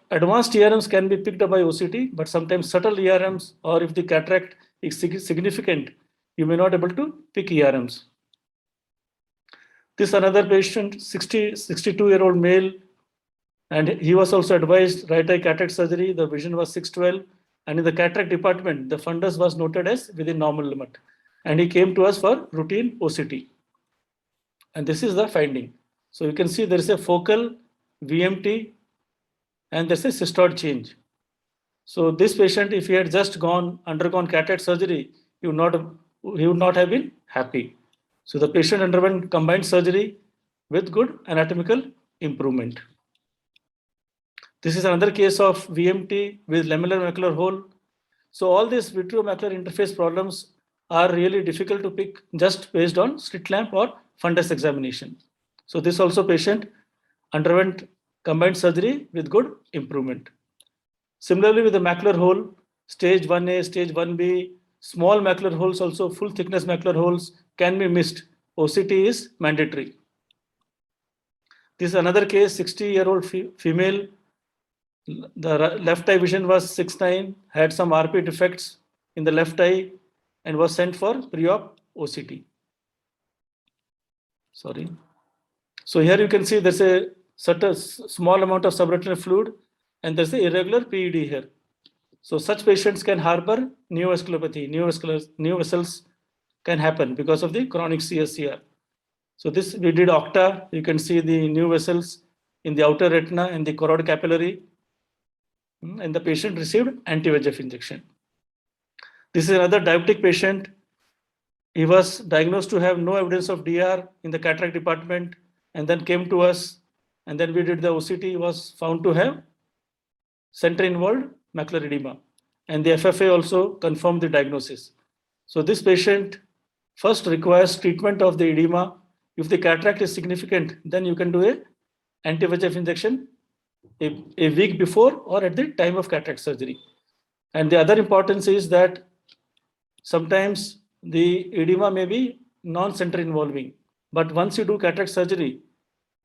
Advanced ERMs can be picked up by OCT, but sometimes subtle ERMs, or if the cataract is significant, you may not be able to pick ERMs. This another patient, 62-year-old male, And he was also advised right eye cataract surgery. The vision was 612. And in the cataract department, the fundus was noted as within normal limit. And he came to us for routine OCT. And this is the finding. So you can see there is a focal VMT and there's a cystoid change. So this patient, if he had just undergone cataract surgery, he would not have been happy. So the patient underwent combined surgery with good anatomical improvement. This is another case of VMT with lamellar macular hole. So all these vitreomacular interface problems are really difficult to pick just based on slit lamp or fundus examination. So this also patient underwent combined surgery with good improvement. Similarly, with the macular hole, stage 1A, stage 1B, small macular holes also, full thickness macular holes can be missed. OCT is mandatory. This is another case, 60-year-old female. The left eye vision was 6/9, had some RP defects in the left eye and was sent for pre-op OCT. Sorry. So here you can see there's a certain small amount of subretinal fluid and there's an irregular PED here. So such patients can harbor neovasculopathy. New vessels can happen because of the chronic CSCR. So this we did OCTA. You can see the new vessels in the outer retina and the choroid capillary. And the patient received anti-VEGF injection. This is another diabetic patient. He was diagnosed to have no evidence of DR in the cataract department and then came to us. And then we did the OCT. He was found to have center-involved macular edema. And the FFA also confirmed the diagnosis. So this patient first requires treatment of the edema. If the cataract is significant, then you can do a anti-VEGF injection a week before or at the time of cataract surgery. And the other importance is that sometimes the edema may be non-center involving, but once you do cataract surgery,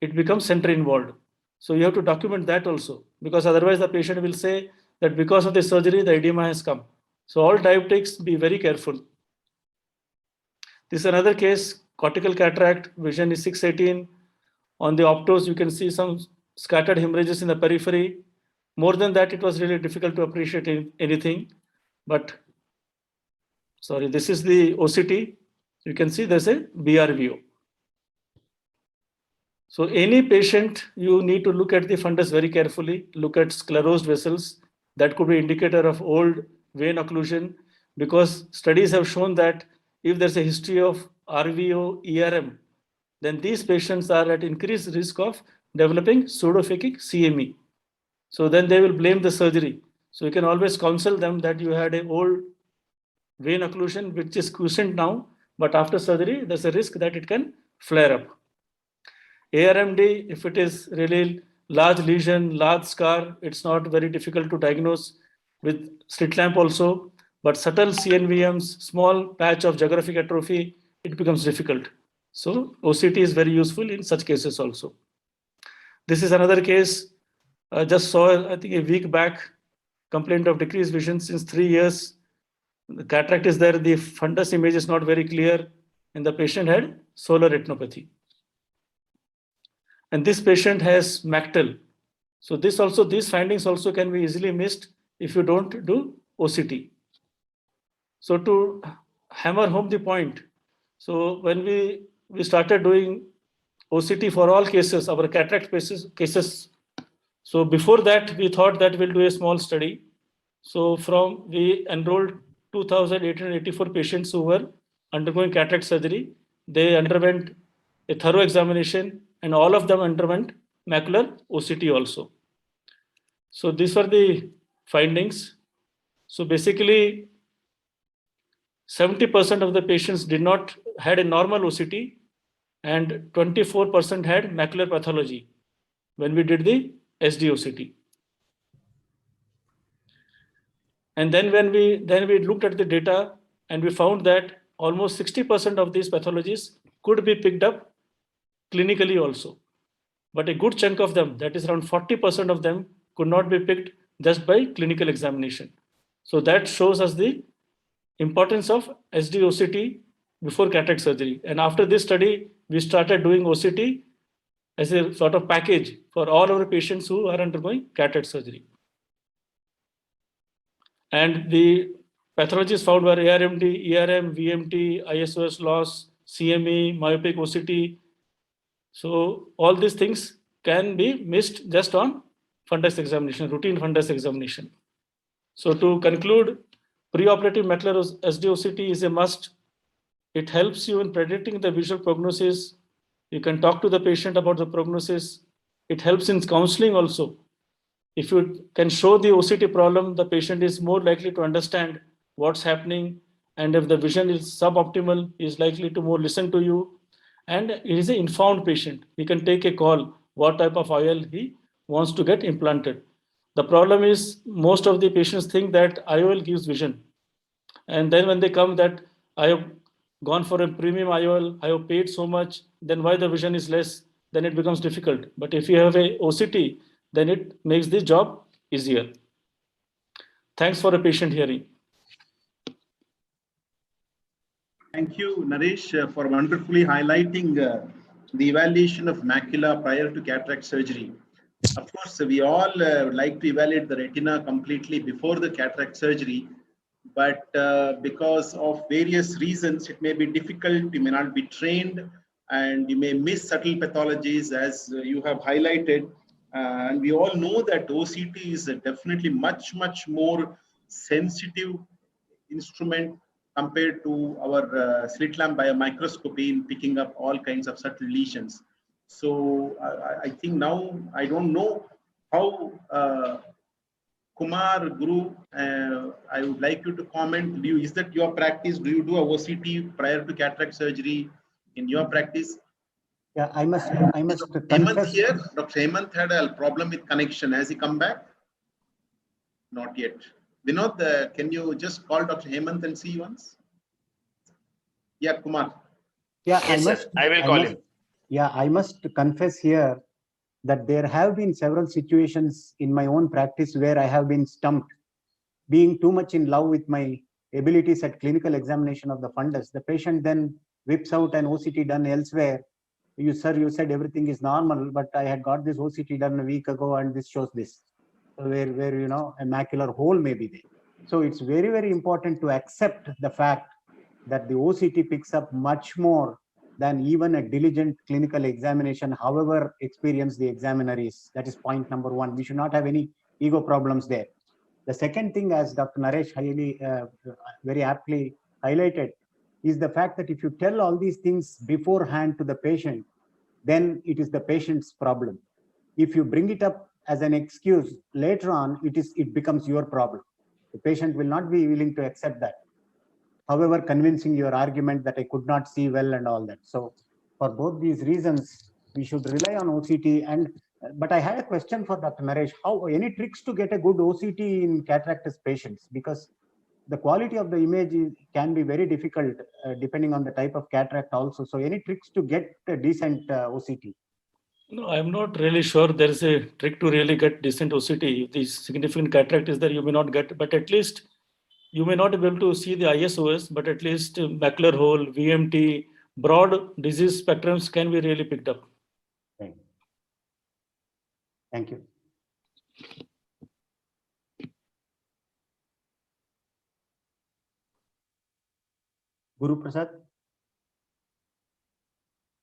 it becomes center involved. So you have to document that also, because otherwise the patient will say that because of the surgery, the edema has come. So all diabetics, be very careful. This is another case, cortical cataract, vision is 6/18. On the optos, you can see some scattered hemorrhages in the periphery. More than that, it was really difficult to appreciate anything. But, sorry, this is the OCT. You can see there's a BRVO. So any patient, you need to look at the fundus very carefully, look at sclerosed vessels. That could be indicator of old vein occlusion, because studies have shown that if there's a history of RVO, ERM, then these patients are at increased risk of developing pseudophakic CME. So then they will blame the surgery. So you can always counsel them that you had an old vein occlusion, which is quiescent now, but after surgery, there's a risk that it can flare up. ARMD, if it is really large lesion, large scar, it's not very difficult to diagnose with slit lamp also, but subtle CNVMs, small patch of geographic atrophy, it becomes difficult. So OCT is very useful in such cases also. This is another case, I just saw, I think a week back, complaint of decreased vision since 3 years. The cataract is there, the fundus image is not very clear, and the patient had solar retinopathy. And this patient has MACTEL. So these findings also can be easily missed if you don't do OCT. So to hammer home the point, so when we started doing OCT for all cases, our cataract cases. So before that, we thought that we'll do a small study. So we enrolled 2,884 patients who were undergoing cataract surgery. They underwent a thorough examination, and all of them underwent macular OCT also. So these were the findings. So basically, 70% of the patients had a normal OCT, and 24% had macular pathology when we did the SD-OCT. And then when we looked at the data, and we found that almost 60% of these pathologies could be picked up clinically also. But a good chunk of them, that is around 40% of them, could not be picked just by clinical examination. So that shows us the importance of SD-OCT before cataract surgery. And after this study, we started doing OCT as a sort of package for all our patients who are undergoing cataract surgery. And the pathologies found were ARMD, ERM, VMT, ISOS loss, CME, myopic OCT. So all these things can be missed just on fundus examination, routine fundus examination. So to conclude, preoperative macular SD-OCT is a must. It helps you in predicting the visual prognosis. You can talk to the patient about the prognosis. It helps in counseling also. If you can show the OCT problem, the patient is more likely to understand what's happening. And if the vision is suboptimal, he is likely to more listen to you. And he is an informed patient. He can take a call what type of IOL he wants to get implanted. The problem is most of the patients think that IOL gives vision. And then when they come that I have gone for a premium IOL, I have paid so much, then why the vision is less, then it becomes difficult. But if you have a OCT, then it makes the job easier. Thanks for a patient hearing. Thank you, Naresh, for wonderfully highlighting the evaluation of macula prior to cataract surgery. Of course, we all like to evaluate the retina completely before the cataract surgery, but because of various reasons, it may be difficult, you may not be trained, and you may miss subtle pathologies as you have highlighted. And we all know that OCT is definitely much more sensitive instrument compared to our slit lamp biomicroscopy in picking up all kinds of subtle lesions. So I think now, I don't know how Kumar, Guru, I would like you to comment. Is that your practice? Do you do a OCT prior to cataract surgery in your practice? Yeah, I must Hemant here. Dr. Hemant had a problem with connection. Has he come back? Not yet. Vinod, can you just call Dr. Hemant and see once? Yeah, Kumar. Yeah, Yes, I will call him. Yeah, I must confess here that there have been several situations in my own practice where I have been stumped. Being too much in love with my abilities at clinical examination of the fundus, the patient then whips out an OCT done elsewhere. You said everything is normal, but I had got this OCT done a week ago and this shows this. Where a macular hole may be there. So it's very important to accept the fact that the OCT picks up much more than even a diligent clinical examination, however experienced the examiner is. That is point number one. We should not have any ego problems there. The second thing, as Dr. Naresh very aptly highlighted, is the fact that if you tell all these things beforehand to the patient, then it is the patient's problem. If you bring it up as an excuse later on, it becomes your problem. The patient will not be willing to accept that, however convincing your argument that I could not see well and all that. So for both these reasons, we should rely on OCT. But I had a question for Dr. Naresh. Any tricks to get a good OCT in cataractus patients? Because the quality of the image can be very difficult depending on the type of cataract also. So any tricks to get a decent OCT? No, I'm not really sure there is a trick to really get decent OCT. If the significant cataract is there, you may not get, but at least you may not be able to see the ISOS, but at least macular hole, VMT, broad disease spectrums can be really picked up. Thank you. Guru Prasad?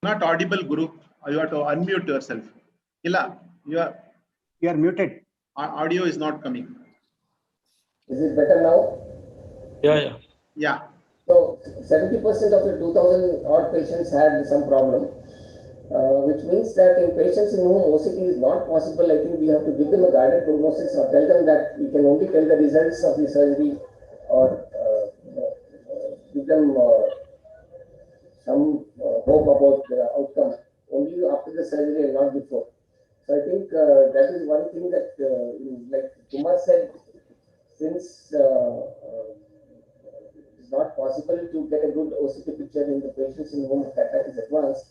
Not audible, Guru. You have to unmute yourself. Ila, you are muted. Audio is not coming. Is it better now? Yeah. So 70% of the 2,000 odd patients had some problem, which means that in patients in whom OCT is not possible, I think we have to give them a guided prognosis or tell them that we can only tell the results of the surgery or give them some hope about the outcome only after the surgery and not before. So I think that is one thing that, like Kumar said, since it's not possible to get a good OCT picture in the patients in whom cataract is advanced,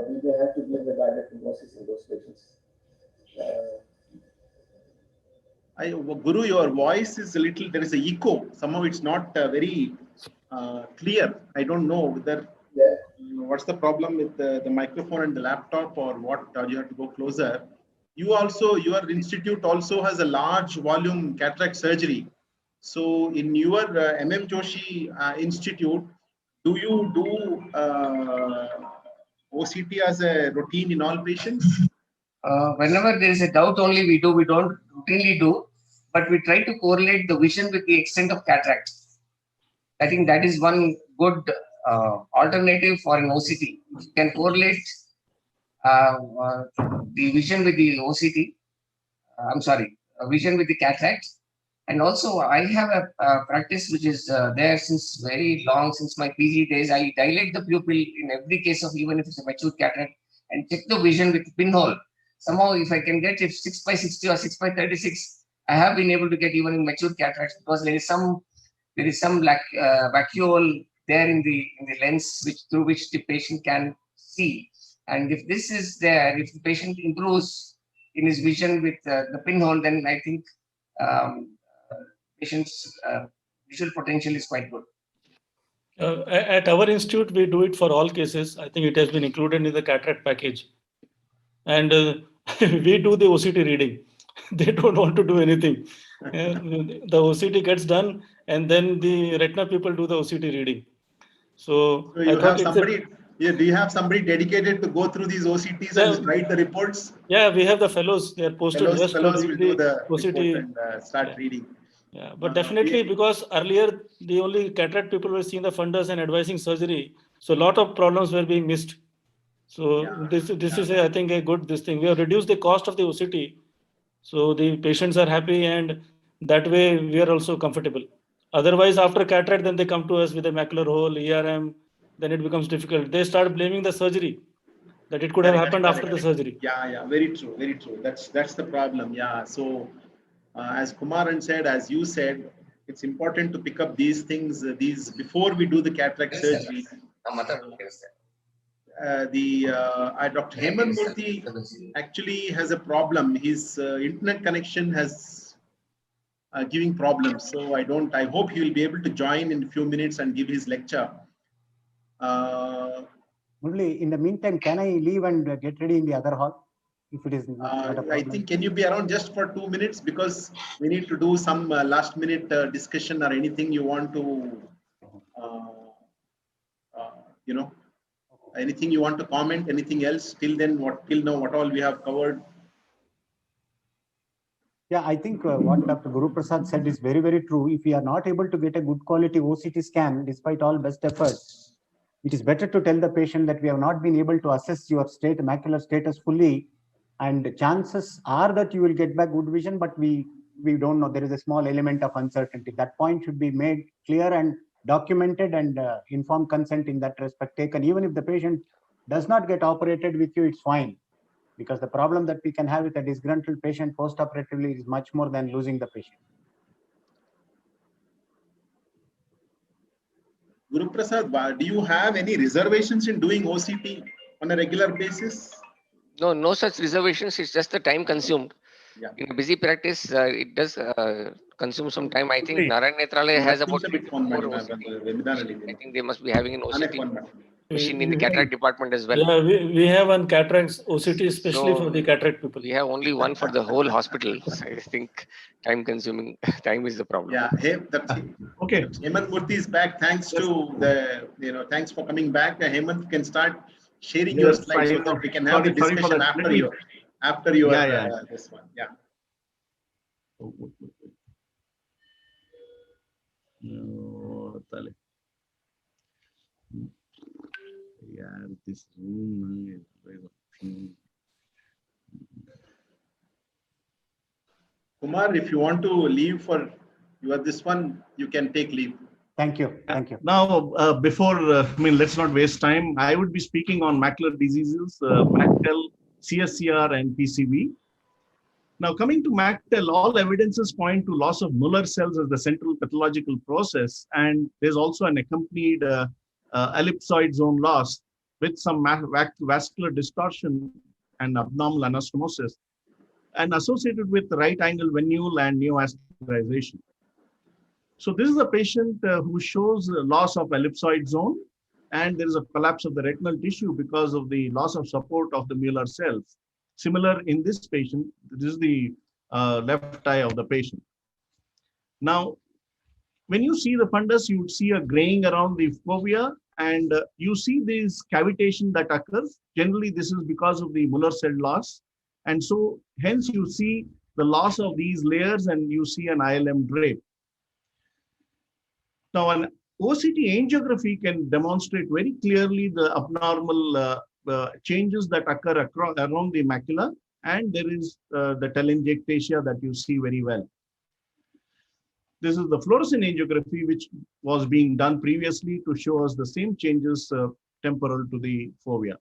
we may have to give the guided prognosis in those patients. Guru, your voice is a little, there is an echo. Somehow it's not very clear. I don't know whether what's the problem with the microphone and the laptop, or what? You have to go closer. Your institute also has a large volume cataract surgery. So in your MM Joshi Institute, do you do OCT as a routine in all patients? Whenever there is a doubt only we do, we don't routinely do, but we try to correlate the vision with the extent of cataract. I think that is one good alternative for an OCT. You can correlate the vision with the OCT, vision with the cataract. And also I have a practice which is there since very long, since my PG days. I dilate the pupil in every case of, even if it's a mature cataract, and check the vision with pinhole. Somehow if I can get it 6x60 or 6x36, I have been able to get even in mature cataracts, because there is some vacuole there in the lens through which the patient can see. And if this is there, if the patient improves in his vision with the pinhole, then I think patient's visual potential is quite good. At our institute, we do it for all cases. I think it has been included in the cataract package. And we do the OCT reading. They don't want to do anything. The OCT gets done, and then the retina people do the OCT reading. So you have somebody. Do you have somebody dedicated to go through these OCTs and write the reports? Yeah, we have the fellows. They are posted just fellows to will read do the OCT and start reading. Yeah, but definitely, because earlier the only cataract people were seeing the fundus and advising surgery, so a lot of problems were being missed. So this is I think a good thing. We have reduced the cost of the OCT, so the patients are happy, and that way we are also comfortable. Otherwise, after cataract, then they come to us with a macular hole, ERM, then it becomes difficult. They start blaming the surgery, that it could have happened after the surgery. Yeah, very true, very true. That's the problem. Yeah, so as Kumaran said, as you said, it's important to pick up these things before we do the cataract surgery. Dr. Hemant Murthy actually has a problem. His internet connection has giving problems. So I hope he will be able to join in a few minutes and give his lecture. Only in the meantime, can I leave and get ready in the other hall? If it is not I think, can you be around just for 2 minutes, because we need to do some last minute discussion or anything you want to, anything you want to comment, anything else till now, what all we have covered. Yeah, I think what Dr. Guru Prasad said is very, very true. If we are not able to get a good quality OCT scan, despite all best efforts, it is better to tell the patient that we have not been able to assess your macular status fully. And chances are that you will get back good vision, but we don't know. There is a small element of uncertainty. That point should be made clear and documented, and informed consent in that respect taken. Even if the patient does not get operated with you, it's fine. Because the problem that we can have with a disgruntled patient post-operatively is much more than losing the patient. Guru Prasad, do you have any reservations in doing OCT on a regular basis? No such reservations. It's just the time consumed. Yeah. In a busy practice, it does consume some time. I think Narayan Nethralaya has about 24 OCT. I think they must be having an OCT machine in the cataract department as well. Yeah, we have one cataract OCT especially for the cataract people. We have only one for the whole hospital. I think time is the problem. Yeah. Okay. Hemant Murthy is back. Thanks to thanks for coming back. Hemant can start sharing your slides so that we can have the discussion after your this one. Yeah. This room Kumar, if you want to leave for this one, you can take leave. Thank you. Thank you. Now, let's not waste time. I would be speaking on macular diseases, MACTEL, CSCR, and PCV. Now, coming to MACTEL, all evidences point to loss of Muller cells as the central pathological process, and there's also an accompanied ellipsoid zone loss with some vascular distortion and abnormal anastomosis, and associated with right angle venule and neovascularization. So this is a patient who shows loss of ellipsoid zone and there is a collapse of the retinal tissue because of the loss of support of the Mueller cells. Similar in this patient, this is the left eye of the patient. Now, when you see the fundus, you would see a graying around the fovea, and you see this cavitation that occurs. Generally, this is because of the Mueller cell loss. And so hence you see the loss of these layers and you see an ILM drape. Now, an OCT angiography can demonstrate very clearly the abnormal changes that occur around the macula, and there is the telangiectasia that you see very well. This is the fluorescent angiography, which was being done previously to show us the same changes temporal to the fovea.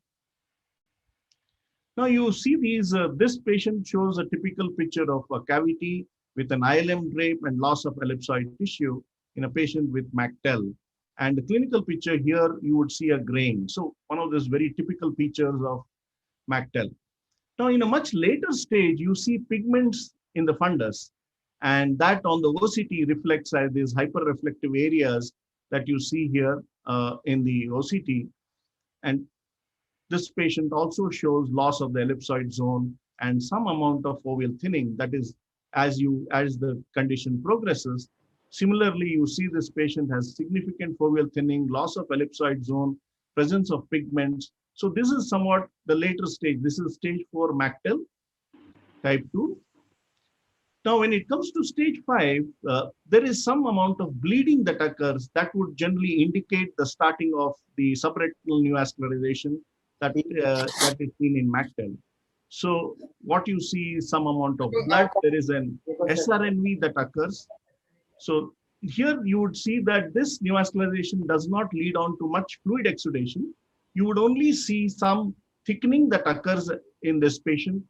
Now you see these, this patient shows a typical picture of a cavity with an ILM drape and loss of ellipsoid tissue in a patient with MacTel. And the clinical picture here, you would see a graying. So one of those very typical features of MacTel. Now in a much later stage, you see pigments in the fundus, and that on the OCT reflects as these hyperreflective areas that you see here in the OCT. And this patient also shows loss of the ellipsoid zone and some amount of foveal thinning. That is, as the condition progresses. Similarly, you see this patient has significant foveal thinning, loss of ellipsoid zone, presence of pigments. So this is somewhat the later stage. This is stage 4 MacTel, type 2. Now, when it comes to stage 5, there is some amount of bleeding that occurs that would generally indicate the starting of the subretinal neovascularization that is seen in MacTel. So what you see is some amount of blood. There is an SRNV that occurs. So here you would see that this neovascularization does not lead on to much fluid exudation. You would only see some thickening that occurs in this patient,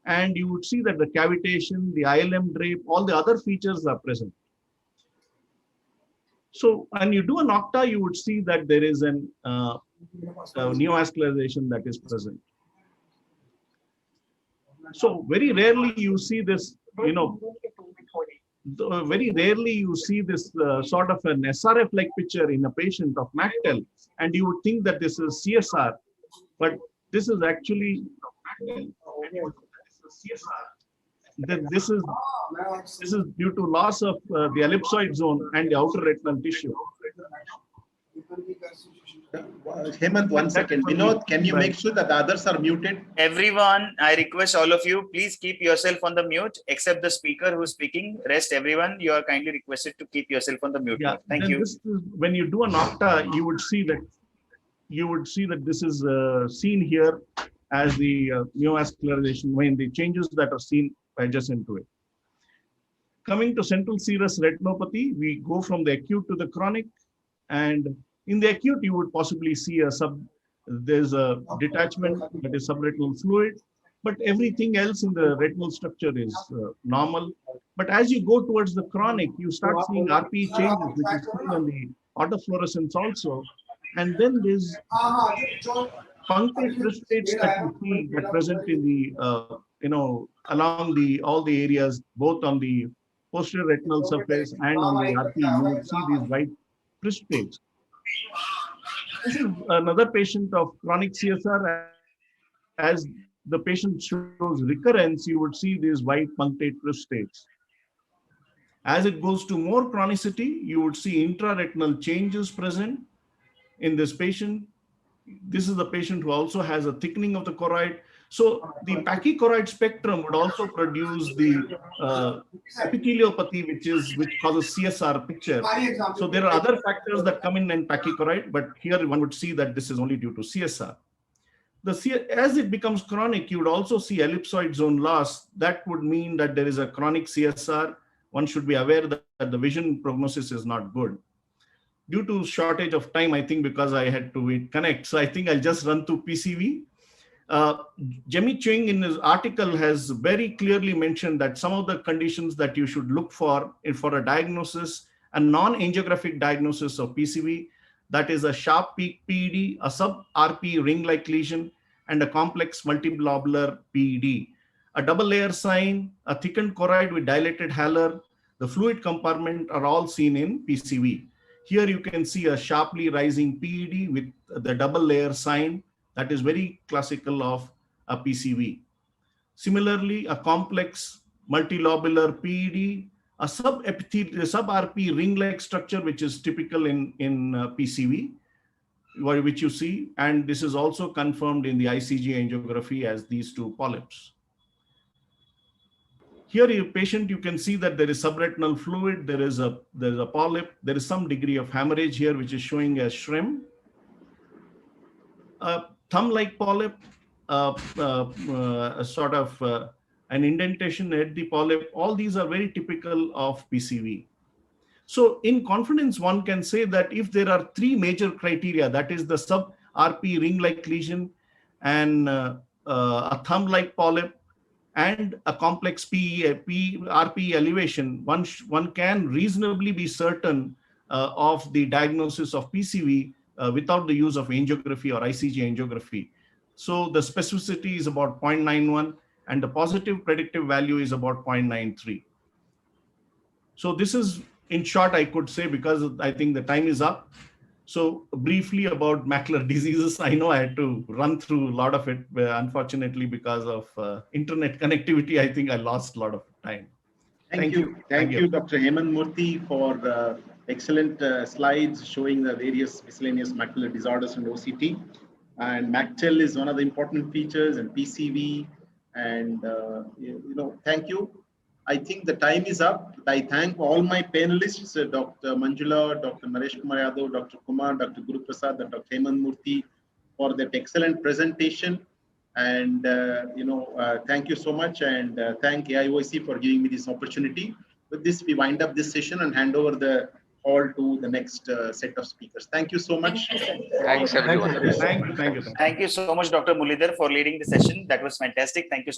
and you would see that the cavitation, the ILM drape, all the other features are present. So when you do an octa, you would see that there is an neovascularization that is present. So very rarely you see this, very rarely you see this sort of an SRF-like picture in a patient of MacTel, and you would think that this is CSR, but this is actually this is due to loss of the ellipsoid zone and the outer retinal tissue. Hemant, 1 second. Vinod, can you make sure that the others are muted? Everyone, I request all of you, please keep yourself on the mute, except the speaker who's speaking. Rest, everyone, you are kindly requested to keep yourself on the mute. Yeah, thank you. This is, when you do an octa, you would see that this is seen here as the neovascularization when the changes that are seen adjacent to it. Coming to central serous retinopathy, we go from the acute to the chronic, and in the acute, you would possibly see there's a detachment that is subretinal fluid, but everything else in the retinal structure is normal. But as you go towards the chronic, you start seeing RPE changes, which is seen on the autofluorescence also. And then there's punctate crystates that you see that present in the, along all the areas, both on the posterior retinal surface and on the RPE, you would see these white crystates. This is another patient of chronic CSR. As the patient shows recurrence, you would see these white punctate crystates. As it goes to more chronicity, you would see intraretinal changes present in this patient. This is the patient who also has a thickening of the choroid. So the pachychoroid spectrum would also produce the epitheliopathy, which causes CSR picture. So there are other factors that come in pachychoroid, but here one would see that this is only due to CSR. As it becomes chronic, you would also see ellipsoid zone loss. That would mean that there is a chronic CSR. One should be aware that the vision prognosis is not good. Due to shortage of time, I think because I had to connect, so I think I'll just run through PCV. Jemmy Ching in his article has very clearly mentioned that some of the conditions that you should look for a diagnosis, a non-angiographic diagnosis of PCV, that is a sharp peak PED, a sub-RP ring-like lesion, and a complex multilobular PED. A double layer sign, a thickened choroid with dilated halar, the fluid compartment are all seen in PCV. Here you can see a sharply rising PED with the double layer sign that is very classical of a PCV. Similarly, a complex multilobular PED, a sub-RP ring-like structure, which is typical in PCV, which you see, and this is also confirmed in the ICG angiography as these two polyps. Here, in patient, you can see that there is subretinal fluid, there is a polyp, there is some degree of hemorrhage here, which is showing a shrim. A thumb-like polyp, sort of an indentation at the polyp. All these are very typical of PCV. So in confidence, one can say that if there are three major criteria, that is the sub-RP ring-like lesion and a thumb-like polyp and a complex RP elevation, one can reasonably be certain of the diagnosis of PCV without the use of angiography or ICG angiography. So the specificity is about 0.91 and the positive predictive value is about 0.93. So this is, in short, I could say, because I think the time is up. So briefly about macular diseases, I know I had to run through a lot of it, unfortunately, because of internet connectivity, I think I lost a lot of time. Thank you. Thank you, Dr. Hemant Murthy, for excellent slides showing the various miscellaneous macular disorders and OCT. And MacTel is one of the important features, and PCV. And, thank you. I think the time is up. I thank all my panelists, Dr. Manjula, Dr. Naresh Kumar Yadav, Dr. Kumar, Dr. Guru Prasad, and Dr. Hemant Murthy for that excellent presentation. And, thank you so much. And thank AIOC for giving me this opportunity. With this, we wind up this session and hand over the hall to the next set of speakers. Thank you so much. Thanks, everyone. Thank you. Thank you so much, Dr. Muralidhar, for leading the session. That was fantastic. Thank you so much.